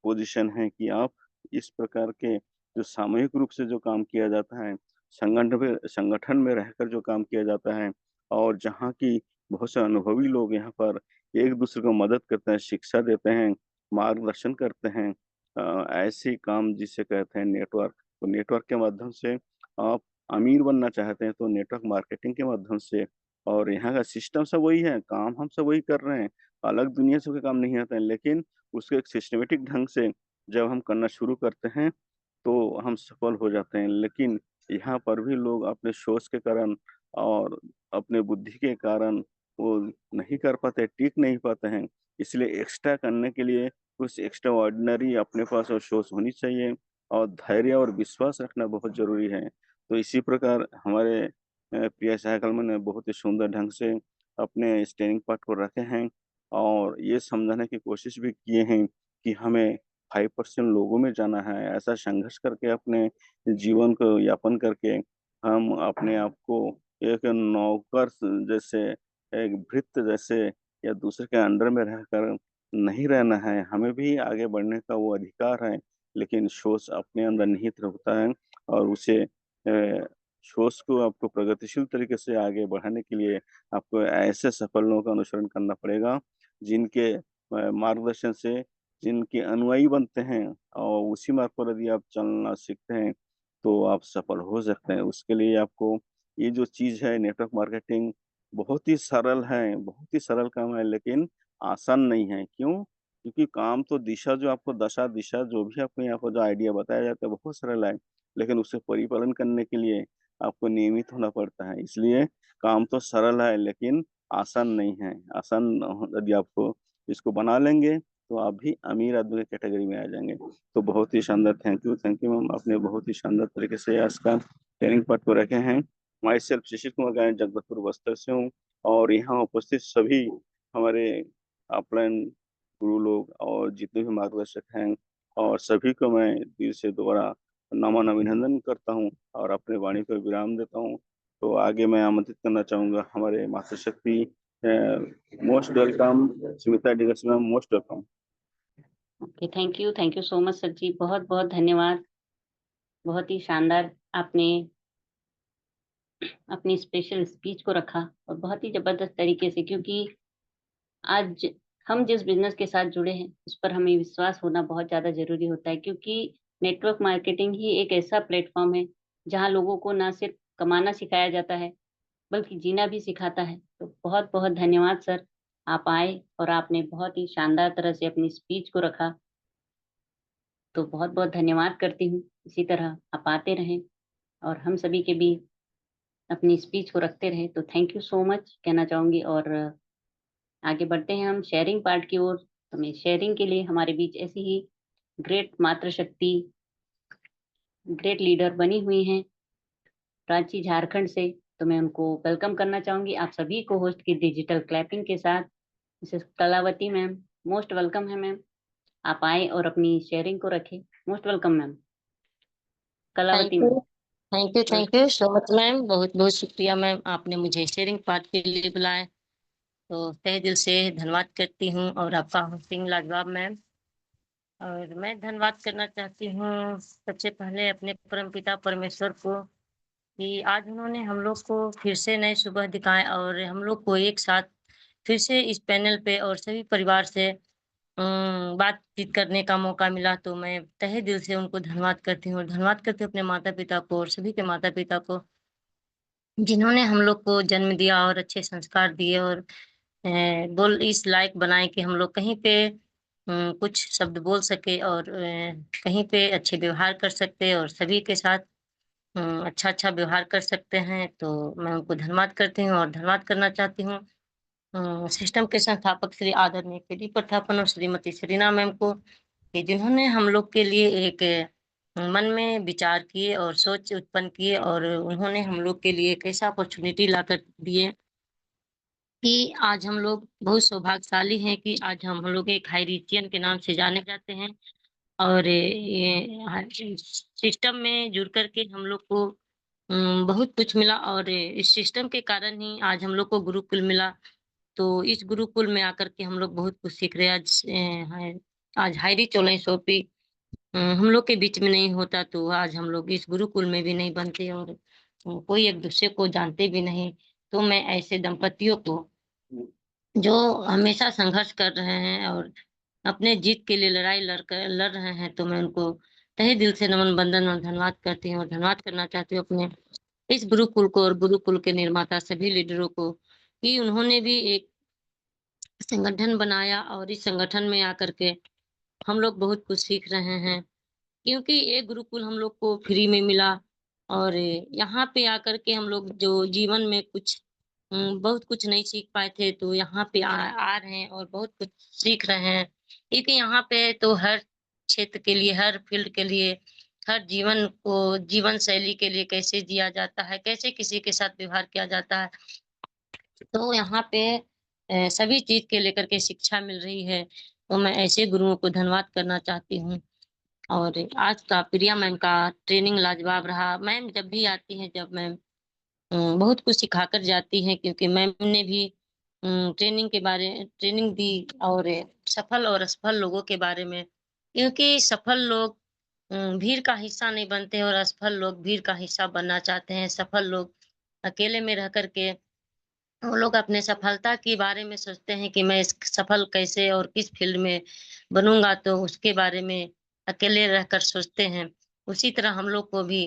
पोज़ीशन है कि आप इस प्रकार के जो सामूहिक रूप से जो काम किया जाता है, संगठन में रहकर जो काम किया जाता है और जहाँ की बहुत से अनुभवी लोग यहाँ पर एक-दूसरे को मदद करते हैं, शिक्षा देते हैं, मार्गदर्शन करते हैं। ऐसे काम जिसे कहते हैं नेटवर्क, तो नेटवर्क के माध्यम से आप अमीर बनना चाहते हैं, तो नेटवर्क मार्केटिंग के माध्यम से और यहाँ का सिस्टम सब वही है, काम हम सब वही कर रहे हैं, अलग दुनिया से कोई काम नहीं आता है, लेकिन उसको एक सिस्टमैटिक ढंग से जब हम करना शुरू करते हैं, तो हम सफल हो जाते हैं। लेकिन यहाँ पर भी लोग अपने सोच के कारण और अपने बुद्धि के कारण वो नहीं कर पाते, टिक नहीं पाते हैं। इसलिए एक्स्ट्रा करने के लिए कुछ एक्स्ट्रा ऑर्डिनरी अपने पास और सोच होनी चाहिए और धैर्य और विश्वास रखना बहुत ज़रूरी है। तो इसी प्रकार हमारे प्रिय सहकर्मी ने बहुत ही सुंदर ढंग से अपने स्टेयरिंग पार्ट को रखे हैं और ये समझाने की कोशिश भी किए हैं कि हमें 5% लोगों में जाना है। ऐसा संघर्ष करके अपने जीवन को यापन करके हम अपने आप को एक नौकर जैसे, एक भृत्य जैसे या दूसरे के अंडर में रहकर नहीं रहना है। हमें भी आगे बढ़ने का वो अधिकार है, लेकिन सोच अपने अंदर निहित होता है और उसे सोच को आपको प्रगतिशील तरीके से आगे बढ़ाने के लिए आपको ऐसे सफल लोगों का अनुसरण करना पड़ेगा, जिनके मार्गदर्शन से जिनके अनुयायी बनते हैं और उसी मार्ग पर यदि आप चलना सीखते हैं, तो आप सफल हो सकते हैं। उसके लिए आपको ये जो चीज़ है नेटवर्क मार्केटिंग बहुत ही सरल है, बहुत ही सरल काम है, लेकिन आसान नहीं है। क्यों? क्योंकि काम तो दिशा जो आपको दशा, दिशा जो भी आपको यहाँ पर जो आइडिया बताया जाता है बहुत सरल है, लेकिन उसे परिपालन करने के लिए आपको नियमित होना पड़ता है। इसलिए काम तो सरल है लेकिन आसान नहीं है। आसान यदि आपको इसको बना लेंगे, तो आप भी अमीर आदमी की कैटेगरी में आ जाएँगे। तो बहुत ही शानदार थैंक यू मैम, आपने बहुत ही शानदार तरीके से आज का ट्रेनिंग पार्ट को रखे हैं। माई सेल्फ शिशिर कुमार गायन जगदलपुर बस्तर से हूँ और यहाँ उपस्थित सभी हमारे अपलाइन गुरु लोग और जितने भी मार्गदर्शक हैं और सभी को मैं दिल से दोबारा नमन अभिनंदन करता हूँ और अपने वाणी को विराम देता हूँ। तो आगे मैं आमंत्रित करना चाहूँगा हमारे मातृशक्ति most welcome Smita Digas ma'am, most welcome. Okay, thank you so much sir ji, बहुत-बहुत धन्यवाद। बहुत ही शानदार आपने अपनी स्पेशल स्पीच को रखा और बहुत ही ज़बरदस्त तरीके से, क्योंकि आज हम जिस बिज़नेस के साथ जुड़े हैं, उस पर हमें विश्वास होना बहुत ज़्यादा ज़रूरी होता है, क्योंकि नेटवर्क मार्केटिंग ही एक ऐसा प्लेटफ़ॉर्म है, जहाँ लोगों को ना सिर्फ़ कमाना सिखाया जाता है, बल्कि जीना भी सिखाता है। तो बहुत-बहुत धन्यवाद सर, आप आए और आपने बहुत ही शानदार तरह से अपनी स्पीच को रखा। तो बहुत-बहुत धन्यवाद करती हूँ। इसी तरह आप आते रहें और हम सभी के बीच अपनी स्पीच को रखते रहें। तो थैंक यू सो मच कहना चाहूँगी और आगे बढ़ते हैं हम शेयरिंग पार्ट की ओर। तो मैं शेयरिंग के लिए हमारे बीच ऐसी ही ग्रेट मातृशक्ति, ग्रेट लीडर बनी हुई हैं रांची, झारखंड से। तो मैं उनको वेलकम करना चाहूँगी आप सभी को होस्ट की डिजिटल क्लैपिंग के साथ। Mrs Kalavati ma'am, most welcome है मैम। आप आएँ और अपनी शेयरिंग को रखें। Most welcome ma'am. Thank Kalavati you ma'am. Thank you so much ma'am, बहुत बहुत शुक्रिया मैम, आपने मुझे शेयरिंग पार्ट के लिए बुलाया। तो तहे दिल से धन्यवाद करती हूँ और आपका होस्टिंग लाजवाब मैम। और मैं धन्यवाद करना चाहती हूँ सबसे पहले अपने परमपिता परमेश्वर को कि आज उन्होंने हम लोग को फिर से नए सुबह दिखाए और हम लोग को एक साथ फिर से इस पैनल पे और सभी परिवार से बातचीत करने का मौका मिला। तो मैं तहे दिल से उनको धन्यवाद करती हूँ और धन्यवाद करती हूँ अपने माता-पिता को और सभी के माता-पिता को, जिन्होंने हम लोग को जन्म दिया और अच्छे संस्कार दिए और बोल इस लायक बनाए कि हम लोग कहीं पे कुछ शब्द बोल सके और कहीं पे अच्छे व्यवहार कर सकते और सभी के साथ अच्छा-अच्छा व्यवहार कर सकते हैं। तो मैं उनको धन्यवाद करती हूँ और धन्यवाद करना चाहती हूँ सिस्टम के संस्थापक श्री आदरणीय केडी प्रथापन और श्रीमती सरीना मैम को, कि जिन्होंने हम लोग के लिए एक मन में विचार किए और सोच उत्पन्न किए और उन्होंने हम लोग के लिए एक ऐसा अपॉर्चुनिटी लाकर दिए कि आज हम लोग बहुत सौभाग्यशाली हैं कि आज हम लोग एक हाई रिचियन के नाम से जाने जाते हैं। और ये सिस्टम में जुड़ कर के हम लोग को बहुत कुछ मिला और इस सिस्टम के कारण ही आज हम लोग को गुरुकुल मिला। तो इस गुरुकुल में आकर के हम लोग बहुत कुछ सीख रहे हैं। आज हायरी चौलाई सोपी हम लोग के बीच में नहीं होता तो आज हम लोग इस गुरुकुल में भी नहीं बनते और कोई एक दूसरे को जानते भी नहीं। तो मैं ऐसे दंपतियों को जो हमेशा संघर्ष कर रहे हैं और अपने जीत के लिए लड़ रहे हैं, तो मैं उनको तहे दिल से नमन, वंदन और धन्यवाद करती हूँ और धन्यवाद करना चाहती हूँ अपने इस गुरुकुल को और गुरुकुल के निर्माता सभी लीडरों को कि उन्होंने भी एक संगठन बनाया और इस संगठन में आकर के हम लोग बहुत कुछ सीख रहे हैं, क्योंकि ये गुरुकुल हम लोग को फ्री में मिला और यहाँ पे आकर के हम लोग जो जीवन में कुछ बहुत कुछ नहीं सीख पाए थे, तो यहाँ पे आ रहे हैं और बहुत कुछ सीख रहे हैं। क्योंकि यहाँ पे तो हर क्षेत्र के लिए, हर फील्ड के लिए, हर जीवन शैली के लिए कैसे जिया जाता है, कैसे किसी के साथ व्यवहार किया जाता है, तो यहाँ पे सभी चीज़ के लेकर के शिक्षा मिल रही है। तो मैं ऐसे गुरुओं को धन्यवाद करना चाहती हूँ। और आज का प्रिया मैम का ट्रेनिंग लाजवाब रहा। मैम जब भी आती हैं, जब मैम बहुत कुछ सिखाकर जाती हैं, क्योंकि मैम ने भी ट्रेनिंग दी और सफल और असफल लोगों के बारे में, क्योंकि सफल लोग भीड़ का हिस्सा नहीं बनते और असफल लोग भीड़ का हिस्सा बनना चाहते हैं। सफल लोग अकेले में रह कर के वो लोग अपने सफलता के बारे में सोचते हैं कि मैं सफल कैसे और किस फील्ड में बनूंगा, तो उसके बारे में अकेले रहकर सोचते हैं। उसी तरह हम लोग को भी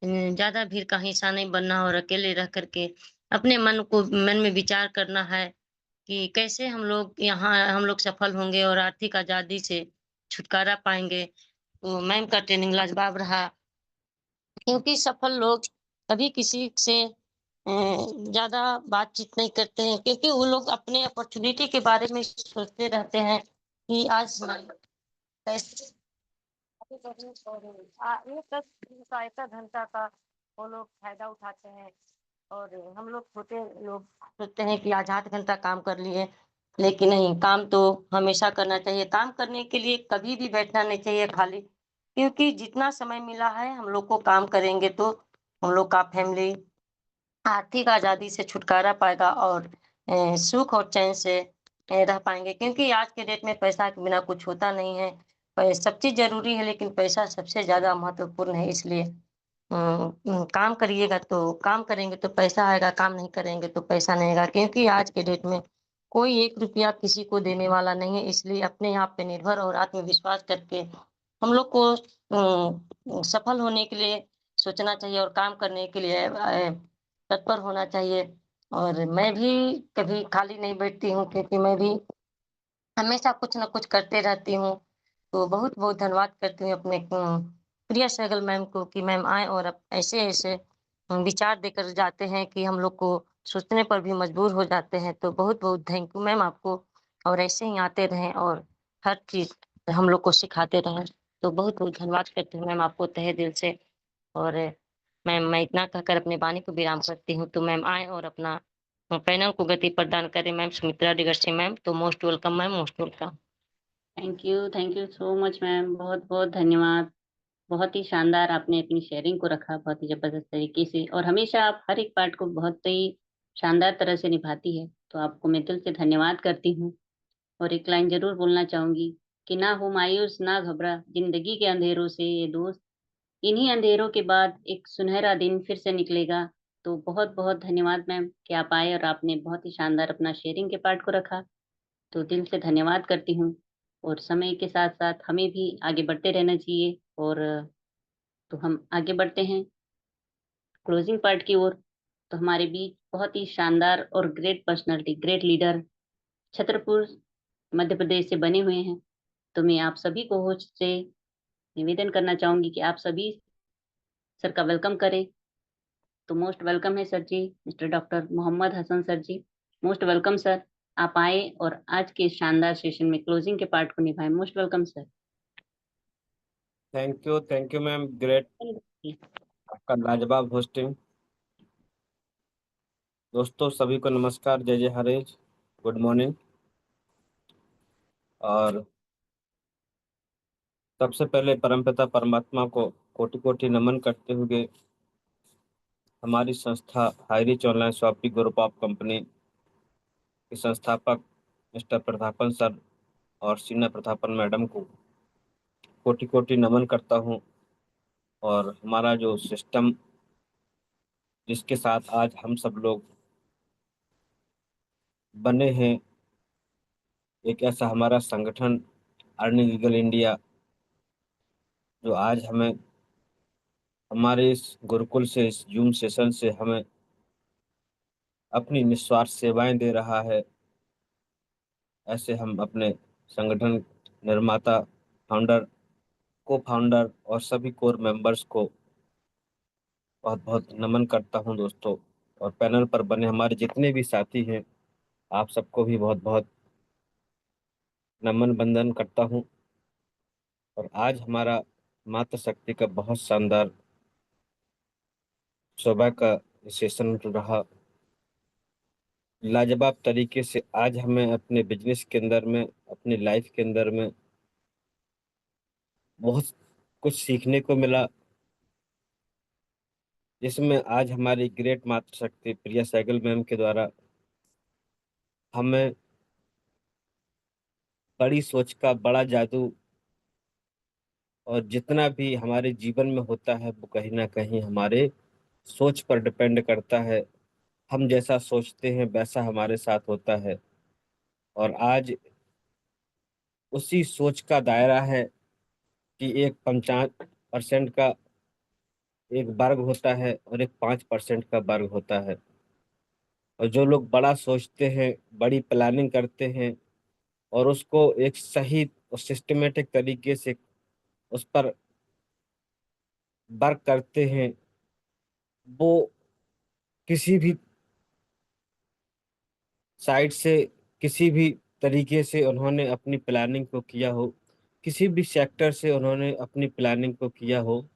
ज्यादा भीड़ का हिस्सा नहीं बनना और अकेले रह करके अपने मन में विचार करना है कि कैसे हम लोग सफल होंगे और आर्थिक आजादी से छुटकारा पाएंगे। तो मैम का ट्रेनिंग लाजवाब रहा, क्योंकि सफल लोग कभी किसी से ज्यादा बातचीत नहीं करते हैं, क्योंकि वो लोग अपने अपॉर्चुनिटी के बारे में सोचते रहते हैं कि आज कैसे एक 10 घंटा का वो लोग फायदा उठाते हैं और हम लोग छोटे लोग सोचते हैं कि आज 8 घंटा काम कर लिए, लेकिन नहीं, काम तो हमेशा करना चाहिए। काम करने के लिए कभी भी बैठना नहीं चाहिए खाली, क्योंकि जितना समय मिला है हम लोग को काम करेंगे तो हम लोग का फैमिली आर्थिक आजादी से छुटकारा पाएगा और सुख और चैन से रह पाएंगे, क्योंकि आज के डेट में पैसा के बिना कुछ होता नहीं है। सब चीज जरूरी है, लेकिन पैसा सबसे ज्यादा महत्वपूर्ण है। इसलिए काम करिएगा तो काम करेंगे तो पैसा आएगा, काम नहीं करेंगे तो पैसा नहीं आएगा, क्योंकि आज के डेट में कोई 1 रुपया किसी को देने वाला नहीं है। इसलिए अपने आप पे निर्भर और आत्मविश्वास करके हम लोग को सफल होने के लिए सोचना चाहिए और काम करने के लिए तत्पर होना चाहिए। और मैं भी कभी खाली नहीं बैठती हूँ, क्योंकि मैं भी हमेशा कुछ न कुछ करते रहती हूँ। तो बहुत बहुत धन्यवाद करती हूँ अपने प्रिया सहगल मैम को कि मैम आए और अब ऐसे ऐसे विचार देकर जाते हैं कि हम लोग को सोचने पर भी मजबूर हो जाते हैं। तो बहुत बहुत थैंक यू मैम आपको, और ऐसे ही आते रहें और हर चीज हम लोग को सिखाते रहें। तो बहुत बहुत धन्यवाद करती हूँ मैम आपको तहे दिल से। और मैम मैं इतना कहकर अपने वाणी को विराम करती हूँ। तो मैम आए और अपना पैनल को गति प्रदान करें। मैम सुमित्रा डिगर्सी मैम, तो most welcome ma'am, most welcome. Thank you so much ma'am, बहुत बहुत धन्यवाद। बहुत ही शानदार आपने अपनी शेयरिंग को रखा, बहुत ही जबरदस्त तरीके से, और हमेशा आप हर एक पार्ट को बहुत ही शानदार तरह से निभाती है। तो आपको मैं दिल से धन्यवाद करती हूँ। और एक लाइन जरूर बोलना चाहूंगी कि ना हो मायूस ना घबरा, जिंदगी के अंधेरों से ये दोस्त, इन्हीं अंधेरों के बाद एक सुनहरा दिन फिर से निकलेगा। तो बहुत बहुत धन्यवाद मैम कि आप आए और आपने बहुत ही शानदार अपना शेयरिंग के पार्ट को रखा। तो दिल से धन्यवाद करती हूँ। और समय के साथ साथ हमें भी आगे बढ़ते रहना चाहिए। और तो हम आगे बढ़ते हैं क्लोजिंग पार्ट की ओर। तो हमारे बीच बहुत ही शानदार और great personality, great leader Chhatarpur Madhya Pradesh से बने हुए हैं। तो मैं आप सभी को होस्ट से निवेदन करना चाहूंगी कि आप सभी सर का वेलकम करें। तो मोस्ट वेलकम है sir ji, mister doctor Mohammad Hasan sir ji, most welcome sir. आप आए और आज के इस शानदार सेशन में क्लोजिंग के पार्ट को निभाएं। Most welcome sir. Thank you ma'am, great, आपका लाजवाब होस्टिंग। दोस्तों सभी को नमस्कार, जय जय हरेश, गुड मॉर्निंग। और सबसे पहले परमपिता परमात्मा को कोटि कोटि नमन करते हुए हमारी संस्था high rich online shopping group of company के संस्थापक मिस्टर प्रतापन सर और सीना प्रतापन मैडम को कोटि कोटि नमन करता हूं। और हमारा जो सिस्टम जिसके साथ आज हम सब लोग बने हैं, एक ऐसा हमारा संगठन अर्निंग ईगल इंडिया, जो आज हमें हमारे इस गुरुकुल से, इस जूम सेशन से हमें अपनी निस्वार्थ सेवाएं दे रहा है। ऐसे हम अपने संगठन निर्माता, फाउंडर, को फाउंडर और सभी कोर मेंबर्स को बहुत बहुत नमन करता हूं दोस्तों। और पैनल पर बने हमारे जितने भी साथी हैं, आप सबको भी बहुत बहुत नमन बंदन करता हूं। और आज हमारा मातृ शक्ति का बहुत शानदार सुबह का सेशन रहा। लाजवाब तरीके से आज हमें अपने बिजनेस के अंदर में, अपनी लाइफ के अंदर में बहुत कुछ सीखने को मिला, जिसमें आज हमारी ग्रेट मातृशक्ति प्रिया सहगल मैम के द्वारा हमें बड़ी सोच का बड़ा जादू, और जितना भी हमारे जीवन में होता है वो कहीं ना कहीं हमारे सोच पर डिपेंड करता है। हम जैसा सोचते हैं वैसा हमारे साथ होता है। और आज उसी सोच का दायरा है कि एक 50% का एक वर्ग होता है और एक 5% का वर्ग होता है। और जो लोग बड़ा सोचते हैं, बड़ी प्लानिंग करते हैं और उसको एक सही और सिस्टमेटिक तरीके से उस पर वर्क करते हैं, वो किसी भी साइड से, किसी भी तरीके से उन्होंने अपनी प्लानिंग को किया हो, किसी भी सेक्टर से उन्होंने अपनी प्लानिंग को किया हो,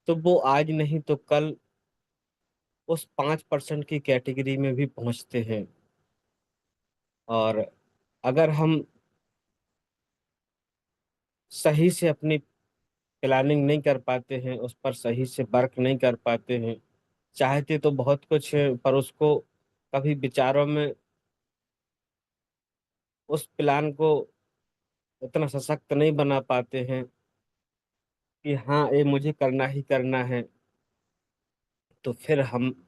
तो वो आज नहीं तो कल उस 5% की कैटेगरी में भी पहुंचते हैं। और अगर हम सही से अपनी प्लानिंग नहीं कर पाते हैं, उस पर सही से वर्क नहीं कर पाते हैं, चाहते तो बहुत कुछ है पर उसको कभी विचारों में उस प्लान को इतना सशक्त नहीं बना पाते हैं कि हाँ ये मुझे करना ही करना है, तो फिर हम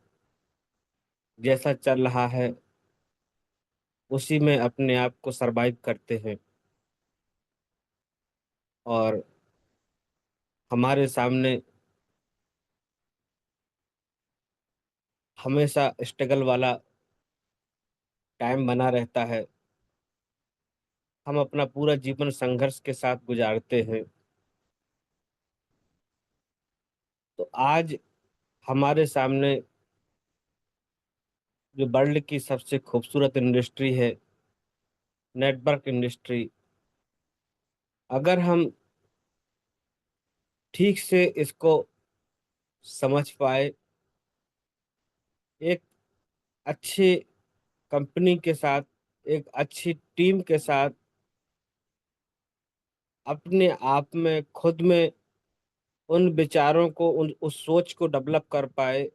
जैसा चल रहा है उसी में अपने आप को सरवाइव करते हैं। और हमारे सामने हमेशा स्ट्रगल वाला टाइम बना रहता है। हम अपना पूरा जीवन संघर्ष के साथ गुजारते हैं। तो आज हमारे सामने जो वर्ल्ड की सबसे खूबसूरत इंडस्ट्री है, नेटवर्क इंडस्ट्री, अगर हम ठीक से इसको समझ पाए, एक अच्छी कंपनी के साथ, एक अच्छी टीम के साथ, अपने आप में खुद में उन विचारों को, उस सोच को डेवलप कर पाए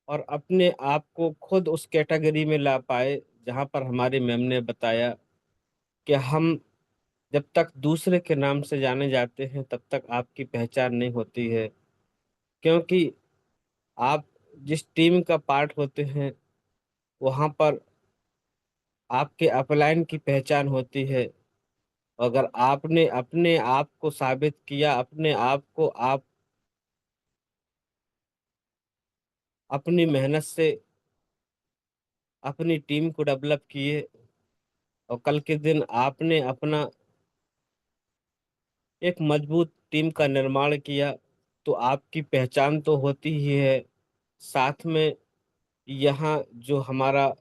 और अपने आप को खुद उस कैटेगरी में ला पाए जहां पर हमारी मैम ने बताया कि हम जब तक दूसरे के नाम से जाने जाते हैं तब तक आपकी पहचान नहीं होती है। क्योंकि आप जिस टीम का पार्ट होते हैं वहां पर आपके अपलाइन की पहचान होती है। अगर आपने अपने आप को साबित किया, अपने आप को आप अपनी मेहनत से अपनी टीम को डेवलप किए और कल के दिन आपने अपना एक मजबूत टीम का निर्माण किया, तो आपकी पहचान तो होती ही है। साथ में यहाँ जो हमारा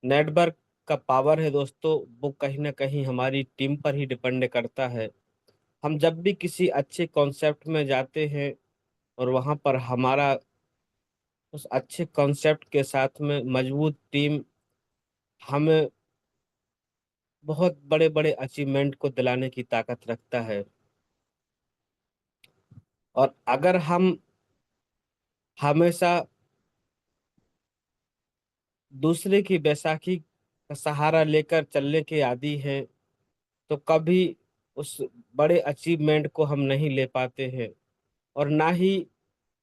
नेटवर्क का पावर है दोस्तों, वो कहीं ना कहीं हमारी टीम पर ही डिपेंड करता है। हम जब भी किसी अच्छे कॉन्सेप्ट में जाते हैं और वहाँ पर हमारा उस अच्छे कॉन्सेप्ट के साथ में मजबूत टीम हमें बहुत बड़े बड़े अचीवमेंट को दिलाने की ताकत रखता है। और अगर हम हमेशा दूसरे की बैसाखी का सहारा लेकर चलने के आदी हैं, तो कभी उस बड़े अचीवमेंट को हम नहीं ले पाते हैं और ना ही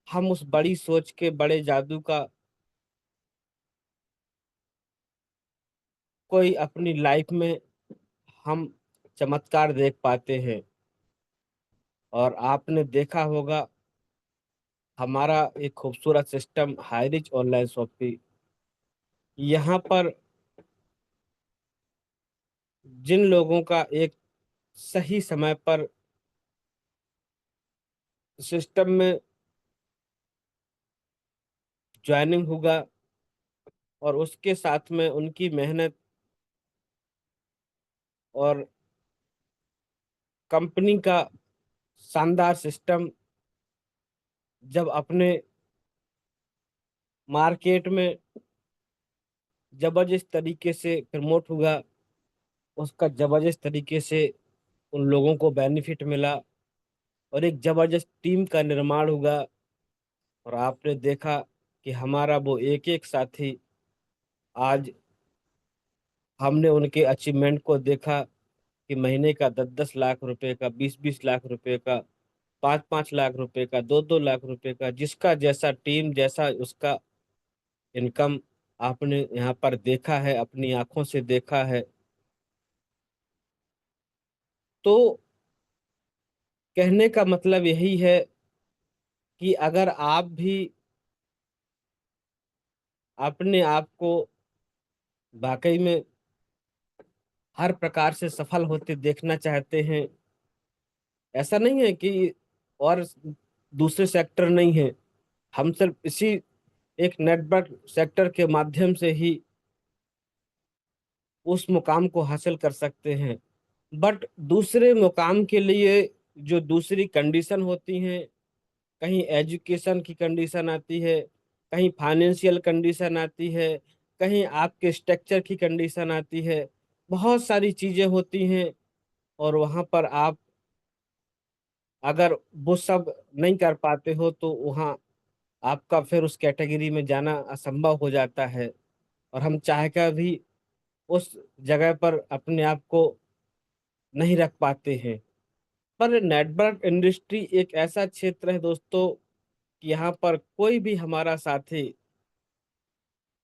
हम उस बड़ी सोच के बड़े जादू का कोई अपनी लाइफ में हम चमत्कार देख पाते हैं। और आपने देखा होगा हमारा एक खूबसूरत सिस्टम हाईरिच ऑनलाइन शॉपिंग, यहाँ पर जिन लोगों का एक सही समय पर सिस्टम में ज्वाइनिंग होगा और उसके साथ में उनकी मेहनत और कंपनी का शानदार सिस्टम जब अपने मार्केट में जबरदस्त तरीके से प्रमोट हुआ, उसका जबरदस्त तरीके से उन लोगों को बेनिफिट मिला और एक जबरदस्त टीम का निर्माण हुआ। और आपने देखा कि हमारा वो एक एक साथी, आज हमने उनके अचीवमेंट को देखा कि महीने का 10-10 लाख रुपए का, 20-20 लाख रुपए का, 5-5 लाख रुपए का, 2-2 लाख रुपए का, जिसका जैसा टीम, जैसा उसका इनकम आपने यहाँ पर देखा है, अपनी आंखों से देखा है। तो कहने का मतलब यही है कि अगर आप भी अपने आप को वाकई में हर प्रकार से सफल होते देखना चाहते हैं, ऐसा नहीं है कि और दूसरे सेक्टर नहीं है, हम सिर्फ इसी एक नेटवर्क सेक्टर के माध्यम से ही उस मुकाम को हासिल कर सकते हैं। बट दूसरे मुकाम के लिए जो दूसरी कंडीशन होती हैं, कहीं एजुकेशन की कंडीशन आती है, कहीं फाइनेंशियल कंडीशन आती है, कहीं आपके स्ट्रक्चर की कंडीशन आती है, बहुत सारी चीजें होती हैं। और वहां पर आप अगर वो सब नहीं कर पाते हो तो वहाँ आपका फिर उस कैटेगरी में जाना असंभव हो जाता है। और हम चाह कर भी उस जगह पर अपने आप को नहीं रख पाते हैं। पर नेटवर्क इंडस्ट्री एक ऐसा क्षेत्र है दोस्तों कि यहाँ पर कोई भी हमारा साथी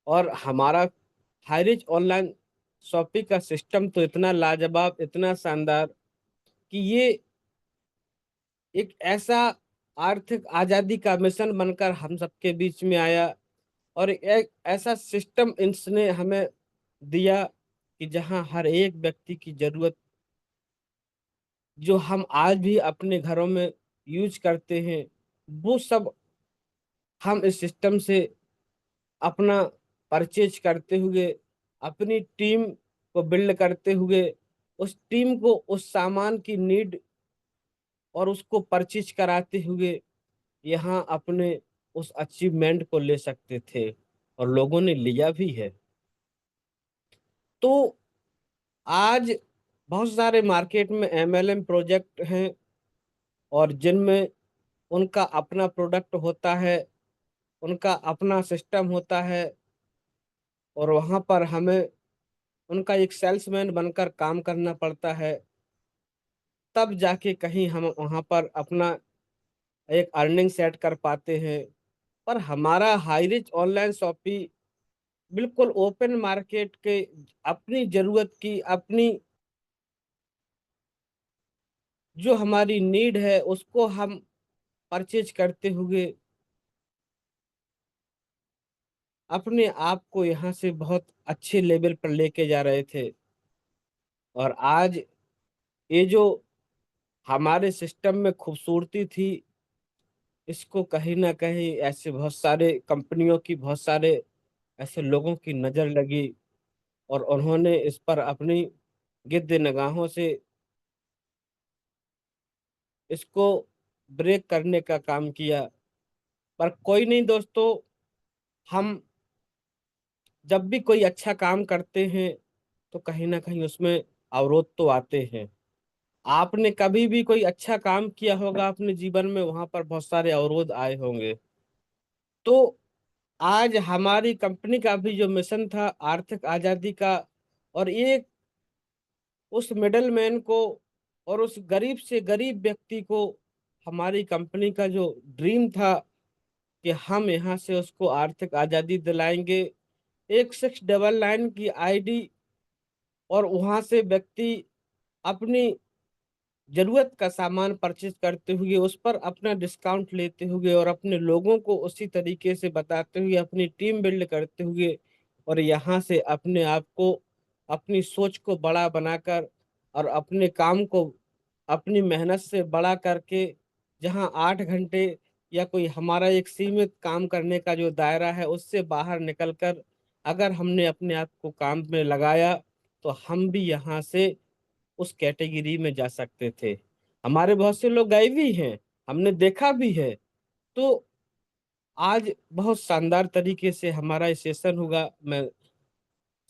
और हमारा हाईरिच ऑनलाइन शॉपिंग का सिस्टम तो इतना लाजवाब, इतना शानदार कि ये एक ऐसा आर्थिक आजादी का मिशन बनकर हम सबके बीच में आया। और एक ऐसा सिस्टम इसने हमें दिया कि जहां हर एक व्यक्ति की जरूरत, जो हम आज भी अपने घरों में यूज करते हैं, वो सब हम इस सिस्टम से अपना परचेज करते हुए, अपनी टीम को बिल्ड करते हुए, उस टीम को उस सामान की नीड और उसको परचेज कराते हुए यहाँ अपने उस अचीवमेंट को ले सकते थे। और लोगों ने लिया भी है। तो आज बहुत सारे मार्केट में एमएलएम प्रोजेक्ट हैं और जिनमें उनका अपना प्रोडक्ट होता है, उनका अपना सिस्टम होता है और वहां पर हमें उनका एक सेल्समैन बनकर काम करना पड़ता है, तब जाके कहीं हम वहां पर अपना एक अर्निंग सेट कर पाते हैं। पर हमारा हाईरिच ऑनलाइन शॉपिंग बिल्कुल ओपन मार्केट के, अपनी जरूरत की, अपनी जो हमारी नीड है उसको हम परचेज करते हुए अपने आप को यहाँ से बहुत अच्छे लेवल पर लेके जा रहे थे। और आज ये जो हमारे सिस्टम में खूबसूरती थी, इसको कहीं ना कहीं ऐसे बहुत सारे कंपनियों की, बहुत सारे ऐसे लोगों की नजर लगी और उन्होंने इस पर अपनी गिद्ध निगाहों से इसको ब्रेक करने का काम किया। पर कोई नहीं दोस्तों, हम जब भी कोई अच्छा काम करते हैं तो कहीं ना कहीं उसमें अवरोध तो आते हैं। आपने कभी भी कोई अच्छा काम किया होगा अपने जीवन में, वहां पर बहुत सारे अवरोध आए होंगे। तो आज हमारी कंपनी का भी जो मिशन था आर्थिक आजादी का, और एक उस मिडल मैन को और उस गरीब से गरीब व्यक्ति को, हमारी कंपनी का जो ड्रीम था कि हम यहाँ से उसको आर्थिक आजादी दिलाएंगे, एक 699 की आईडी, और वहां से व्यक्ति अपनी जरूरत का सामान परचेज करते हुए उस पर अपना डिस्काउंट लेते हुए और अपने लोगों को उसी तरीके से बताते हुए अपनी टीम बिल्ड करते हुए और यहाँ से अपने आप को, अपनी सोच को बड़ा बनाकर और अपने काम को अपनी मेहनत से बड़ा करके, जहाँ 8 घंटे या कोई हमारा एक सीमित काम करने का जो दायरा है उससे बाहर निकलकर अगर हमने अपने आप को काम में लगाया तो हम भी यहाँ से उस कैटेगरी में जा सकते थे। हमारे बहुत से लोग गए भी हैं, हमने देखा भी है। तो आज बहुत शानदार तरीके से हमारा ये सेशन होगा। मैं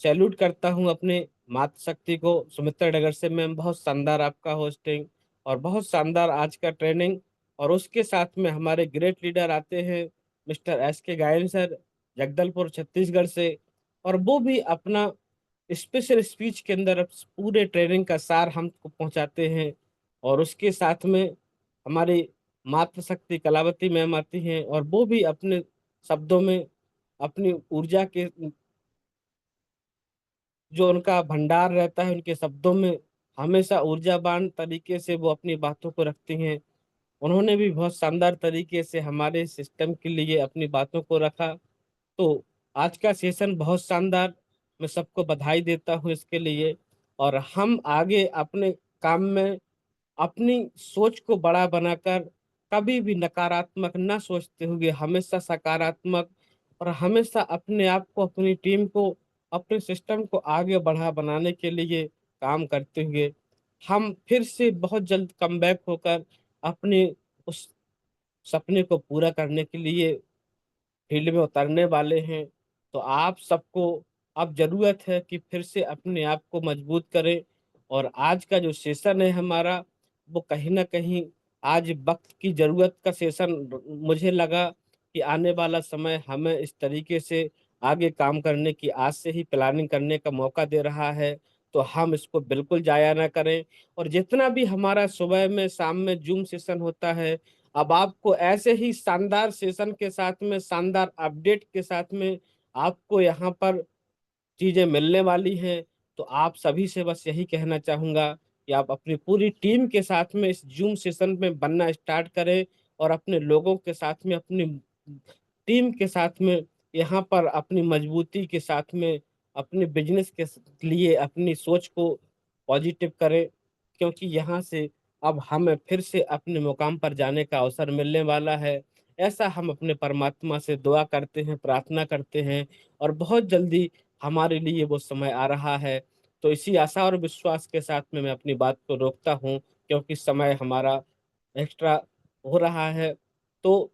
सैल्यूट करता हूं अपने मातृशक्ति को। सुमित्रा डगर से मैम, बहुत शानदार आपका होस्टिंग और बहुत शानदार आज का ट्रेनिंग। और उसके साथ में हमारे ग्रेट लीडर आते हैं मिस्टर S K गायन सर, जगदलपुर छत्तीसगढ़ से, और वो भी अपना स्पेशल स्पीच के अंदर पूरे ट्रेनिंग का सार हमको पहुंचाते हैं। और उसके साथ में हमारी मातृशक्ति कलावती मैम आती हैं और वो भी अपने शब्दों में अपनी ऊर्जा के जो उनका भंडार रहता है उनके शब्दों में हमेशा ऊर्जावान तरीके से वो अपनी बातों को रखती हैं। उन्होंने भी बहुत शानदार तरीके से हमारे सिस्टम के लिए अपनी बातों को रखा। तो आज का सेशन बहुत शानदार, मैं सबको बधाई देता हूँ इसके लिए। और हम आगे अपने काम में अपनी सोच को बड़ा बनाकर कभी भी नकारात्मक न सोचते हुए हमेशा सकारात्मक और हमेशा अपने आप को, अपनी टीम को, अपने सिस्टम को आगे बढ़ा बनाने के लिए काम करते हुए हम फिर से बहुत जल्द कमबैक होकर अपने उस सपने को पूरा करने के लिए फील्ड में उतरने वाले हैं। तो आप सबको अब जरूरत है कि फिर से अपने आप को मजबूत करें। और आज का जो सेशन है हमारा, वो कहीं ना कहीं आज वक्त की जरूरत का सेशन मुझे लगा कि आने वाला समय हमें इस तरीके से आगे काम करने की आज से ही प्लानिंग करने का मौका दे रहा है। तो हम इसको बिल्कुल जाया ना करें। और जितना भी हमारा सुबह में, शाम में जूम सेशन होता है, अब आपको ऐसे ही शानदार सेशन के साथ में, शानदार अपडेट के साथ में आपको यहाँ पर चीजें मिलने वाली हैं। तो आप सभी से बस यही कहना चाहूंगा कि आप अपनी पूरी टीम के साथ में इस जूम सेशन में बनना स्टार्ट करें और अपने लोगों के साथ में, अपनी टीम के साथ में यहाँ पर अपनी मजबूती के साथ में अपने बिजनेस के लिए अपनी सोच को पॉजिटिव करें। क्योंकि यहाँ से अब हमें फिर से अपने मुकाम पर जाने का अवसर मिलने वाला है। ऐसा हम अपने परमात्मा से दुआ करते हैं, प्रार्थना करते हैं। और बहुत जल्दी हमारे लिए वो समय आ रहा है। तो इसी आशा और विश्वास के साथ में मैं अपनी बात को रोकता हूँ, क्योंकि समय हमारा एक्स्ट्रा हो रहा है। तो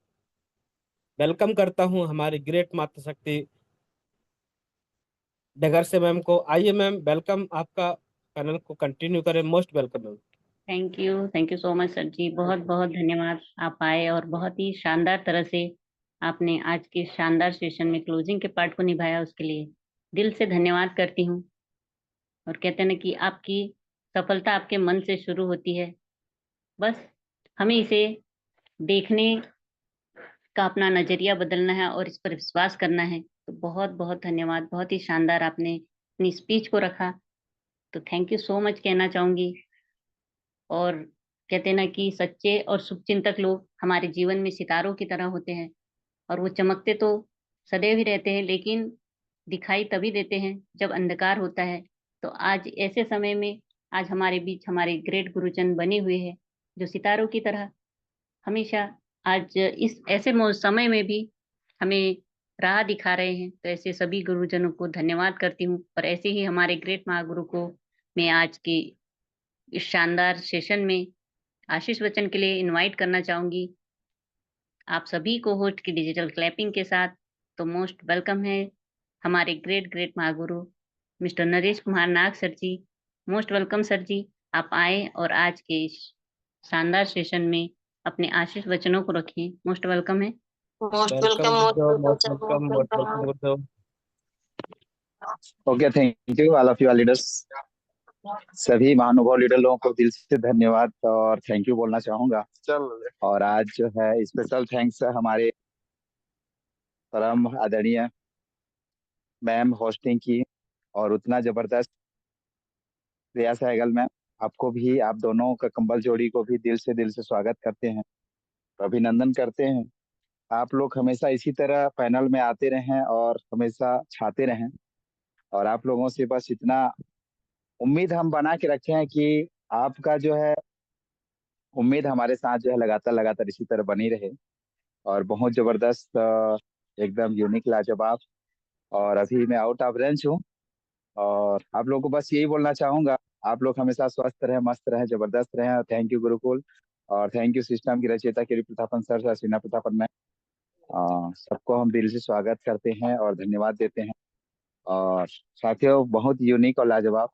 वेलकम करता हूँ हमारी ग्रेट मातृशक्ति डगर से मैम को। आइए मैम, वेलकम, आपका पैनल को कंटिन्यू करें। Most welcome ma'am. Thank you so much sir ji, बहुत बहुत धन्यवाद। आप आए और बहुत ही शानदार तरह से आपने आज के शानदार सेशन में क्लोजिंग के पार्ट को निभाया, उसके लिए दिल से धन्यवाद करती हूँ। और कहते हैं ना कि आपकी सफलता आपके मन से शुरू होती है, बस हमें इसे देखने का अपना नजरिया बदलना है और इस पर विश्वास करना है। तो बहुत बहुत धन्यवाद, बहुत ही शानदार आपने अपनी स्पीच को रखा। तो थैंक यू सो मच कहना चाहूंगी। और कहते हैं ना कि सच्चे और शुभचिंतक लोग हमारे जीवन में सितारों की तरह होते हैं, और वो चमकते तो सदैव ही रहते हैं, लेकिन दिखाई तभी देते हैं जब अंधकार होता है। तो आज ऐसे समय में आज हमारे बीच हमारे ग्रेट गुरुजन बने हुए हैं, जो सितारों की तरह हमेशा आज इस ऐसे समय में भी हमें राह दिखा रहे हैं। तो ऐसे सभी गुरुजनों को धन्यवाद करती हूँ। और ऐसे ही हमारे ग्रेट महागुरु को मैं आज के इस शानदार सेशन में आशीष वचन के लिए इनवाइट करना चाहूंगी आप सभी को होस्ट की डिजिटल क्लैपिंग के साथ। तो मोस्ट वेलकम है हमारे great great Mahaguru mister Naresh Kumar Nag sir ji. Most welcome sir जी, आप आए और आज के इस शानदार सेशन में अपने आशीष वचनों को रखें। मोस्ट वेलकम है। मोस्ट वेलकम वेलकम, मोस्ट गुरुदेव, welcome most sir, welcome, most most welcome welcome. गुरुदेव। Okay, thank you all of you leaders. सभी महानुभाव लीडर लोगों को दिल से धन्यवाद और थैंक यू बोलना चाहूंगा। और आज जो है स्पेशल थैंक्स हमारे परम आदरणीय मैम होस्टिंग की, और उतना जबरदस्त श्रेया सहगल मैम आपको भी, आप दोनों का कंबल जोड़ी को भी दिल से स्वागत करते हैं, अभिनंदन करते हैं। आप लोग हमेशा इसी तरह पैनल में आते रहें और हमेशा छाते रहें। और आप लोगों से बस इतना उम्मीद हम बना के रखे हैं कि आपका जो है उम्मीद हमारे साथ जो है लगातार लगातार इसी तरह बनी रहे। और बहुत जबरदस्त, एकदम यूनिक, लाजवाब। और अभी मैं आउट ऑफ रेंज हूँ। और आप लोगों को बस यही बोलना चाहूंगा, आप लोग हमेशा स्वस्थ रहें, मस्त रहें, जबरदस्त रहें। थैंक यू गुरुकुल, और थैंक यू सिस्टम की रचयिता के प्रतापन सर, सीना प्रतापन मैम। सबको हम दिल से स्वागत करते हैं और धन्यवाद देते हैं। और साथियों, बहुत यूनिक और लाजवाब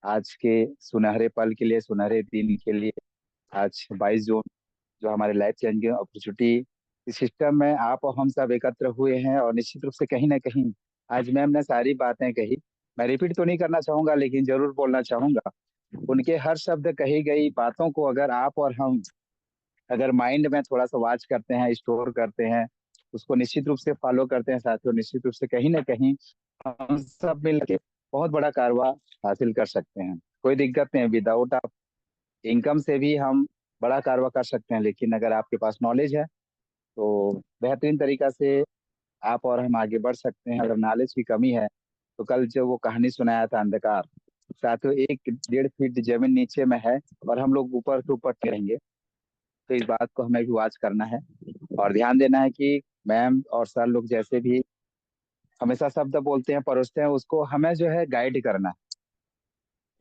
आज के सुनहरे पल के लिए, सुनहरे दिन के लिए, आज 22 जून, जो हमारे लाइफ चेंजिंग अपॉर्चुनिटी इस सिस्टम में आप और हम सब एकत्र हुए हैं। और निश्चित रूप से कहीं ना कहीं आज मैम ने सारी बातें कही, मैं रिपीट तो नहीं करना चाहूंगा, लेकिन जरूर बोलना चाहूंगा। उनके हर शब्द कही गई बातों को अगर आप और हम अगर माइंड में थोड़ा सा वाच करते हैं, स्टोर करते हैं, उसको निश्चित रूप से फॉलो करते हैं साथियों, निश्चित रूप से कहीं ना कहीं हम सब मिलकर बहुत बड़ा कारवा हासिल कर सकते हैं। कोई दिक्कत नहीं, विदाउट आप इनकम से भी हम बड़ा कारवा कर सकते हैं। लेकिन अगर आपके पास नॉलेज है तो बेहतरीन तरीका से आप और हम आगे बढ़ सकते हैं। अगर नॉलेज की कमी है तो कल जो वो कहानी सुनाया था अंधकार, साथियों 1-1.5 फीट जमीन नीचे में है और हम लोग ऊपर के ऊपर रहेंगे। तो इस बात को हमें भी वॉच करना है और ध्यान देना है कि मैम और सर लोग जैसे भी हमेशा शब्द बोलते हैं, परोसते हैं, उसको हमें जो है गाइड करना है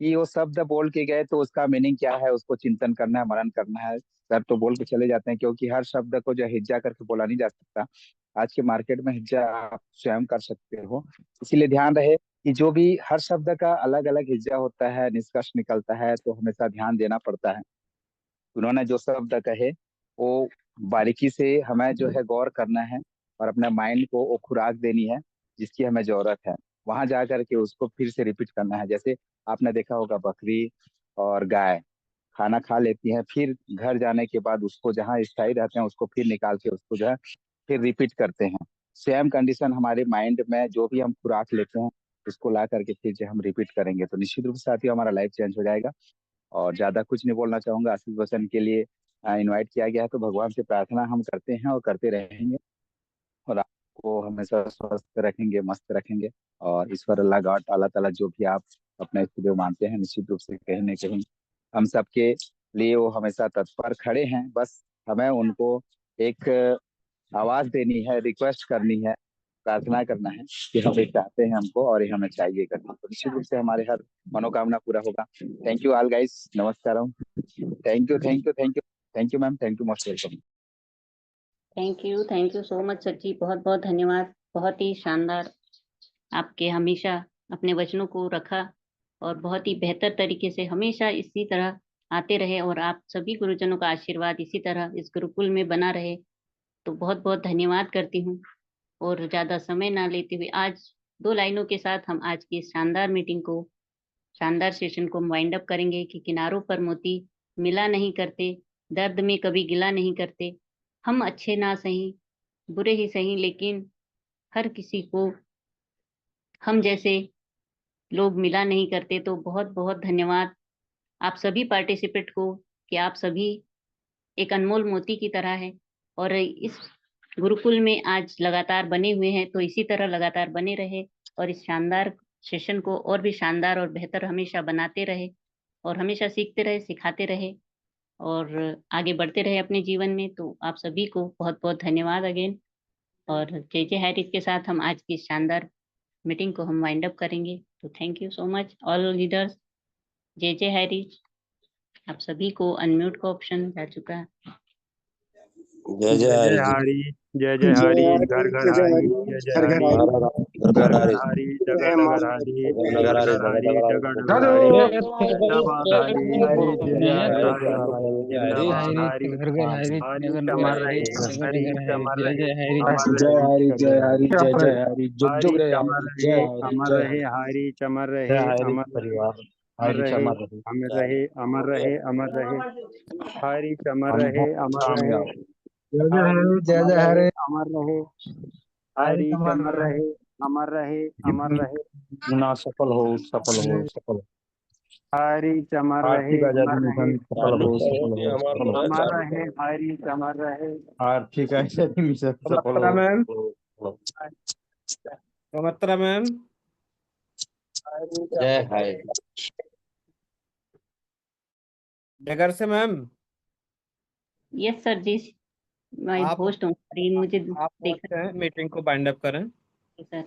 कि वो शब्द बोल के गए तो उसका मीनिंग क्या है, उसको चिंतन करना है, मनन करना है। सर तो बोल के चले जाते हैं, क्योंकि हर शब्द को जो हिज्जा करके बोला नहीं जा सकता। आज के मार्केट में हिज्जा आप स्वयं कर सकते हो। इसीलिए ध्यान रहे कि जो भी हर शब्द का अलग अलग हिज्जा होता है, निष्कर्ष निकलता है, तो हमेशा ध्यान देना पड़ता है। उन्होंने जो शब्द कहे वो बारीकी से हमें जो है गौर करना है और अपने माइंड को वो खुराक देनी है जिसकी हमें जरूरत है। वहां जा करके उसको फिर से रिपीट करना है। जैसे आपने देखा होगा, बकरी और गाय खाना खा लेती हैं, फिर घर जाने के बाद उसको जहाँ स्थायी रहते हैं उसको फिर निकाल के उसको जो है फिर रिपीट करते हैं। सेम कंडीशन हमारे माइंड में जो भी हम खुराक लेते हैं उसको ला करके फिर जो हम रिपीट करेंगे तो निश्चित रूप से साथियों हमारा लाइफ चेंज हो जाएगा। और ज्यादा कुछ नहीं बोलना चाहूंगा। आशीष वचन के लिए इनवाइट किया गया है तो भगवान से प्रार्थना हम करते हैं और करते रहेंगे। और आपको हमेशा स्वस्थ रखेंगे, मस्त रखेंगे। और ईश्वर अल्लाह गॉड अल्लाह ताला जो भी आप अपने खुदा मानते हैं, निश्चित रूप से कहीं ना कहीं हम सबके लिए वो हमेशा तत्पर खड़े हैं। बस हमें उनको एक आवाज देनी है, रिक्वेस्ट करनी है, प्रार्थना करना है कि हम ये चाहते हैं हमको और ये हमें चाहिए करना, तो निश्चित रूप से हमारे हर मनोकामना पूरा होगा। थैंक यू ऑल गाइस, नमस्कार। Thank you, thank you, thank you, thank you ma'am, thank you, most welcome. Thank you so much sir ji, बहुत बहुत धन्यवाद। बहुत ही शानदार, आपके हमेशा अपने वचनों को रखा और बहुत ही बेहतर तरीके से हमेशा इसी तरह आते रहे और आप सभी गुरुजनों का आशीर्वाद इसी तरह इस गुरुकुल में बना रहे। तो बहुत बहुत धन्यवाद करती हूँ और ज़्यादा समय ना लेते हुए आज 2 लाइनों के साथ हम आज की इस शानदार मीटिंग को, शानदार सेशन को वाइंड अप करेंगे कि किनारों पर मोती मिला नहीं करते, दर्द में कभी गिला नहीं करते। हम अच्छे ना सही, बुरे ही सही, लेकिन हर किसी को हम जैसे लोग मिला नहीं करते। तो बहुत बहुत धन्यवाद आप सभी पार्टिसिपेंट को कि आप सभी एक अनमोल मोती की तरह है और इस गुरुकुल में आज लगातार बने हुए हैं। तो इसी तरह लगातार बने रहे और इस शानदार सेशन को और भी शानदार और बेहतर हमेशा बनाते रहे और हमेशा सीखते रहे, सिखाते रहे और आगे बढ़ते रहे अपने जीवन में। तो आप सभी को बहुत बहुत धन्यवाद अगेन। और जे हैरिस के साथ हम आज की शानदार मीटिंग को हम वाइंड अप करेंगे। तो thank you so much all leaders. J Harris, आप सभी को अनम्यूट का ऑप्शन जा चुका है। जय जय जय हरि जय जी। हरि, जय जय हरि, घर घर हरि, जय जय हरि, घर घर घर घर हरि, हरि, जगह जगह हरि, नगर घर हरि, घर हरि, जगह जगह जगह हरि, जिंदाबाद हरि, जिंदाबाद हरि, जिंदाबाद हरि, हरि चमर रहे, हरि चमर रहे, अमर रहे, हरि चमर रहे, अमर रहे, हरि चमर रहे, अमर रहे, अमर रहे, अमर रहे, अमर रहे, अमर रहे, हरि चमर रहे, अमर रहे, हरि चमर रहे, अमर रहे, हरि चमर रहे, अमर रहे, अमर रहे। ना सफल हो, सफल हो, सफल हो। हारी चमर रहे आर्थिक आजादी अमर रहे मिशन सफल हो, सफल हो, सफल हो। अमर रहे हारी चमर रहे आर्थिक आजादी मिशन सफल सुमत्रा मैम, हो। सुमत्रा मैम, जय हाय। जगर से मैम, यस सर जी, मैं आप होस्ट हूँ। मुझे आप देख होस्ट हैं, मीटिंग को बाइंड अप करें। सर।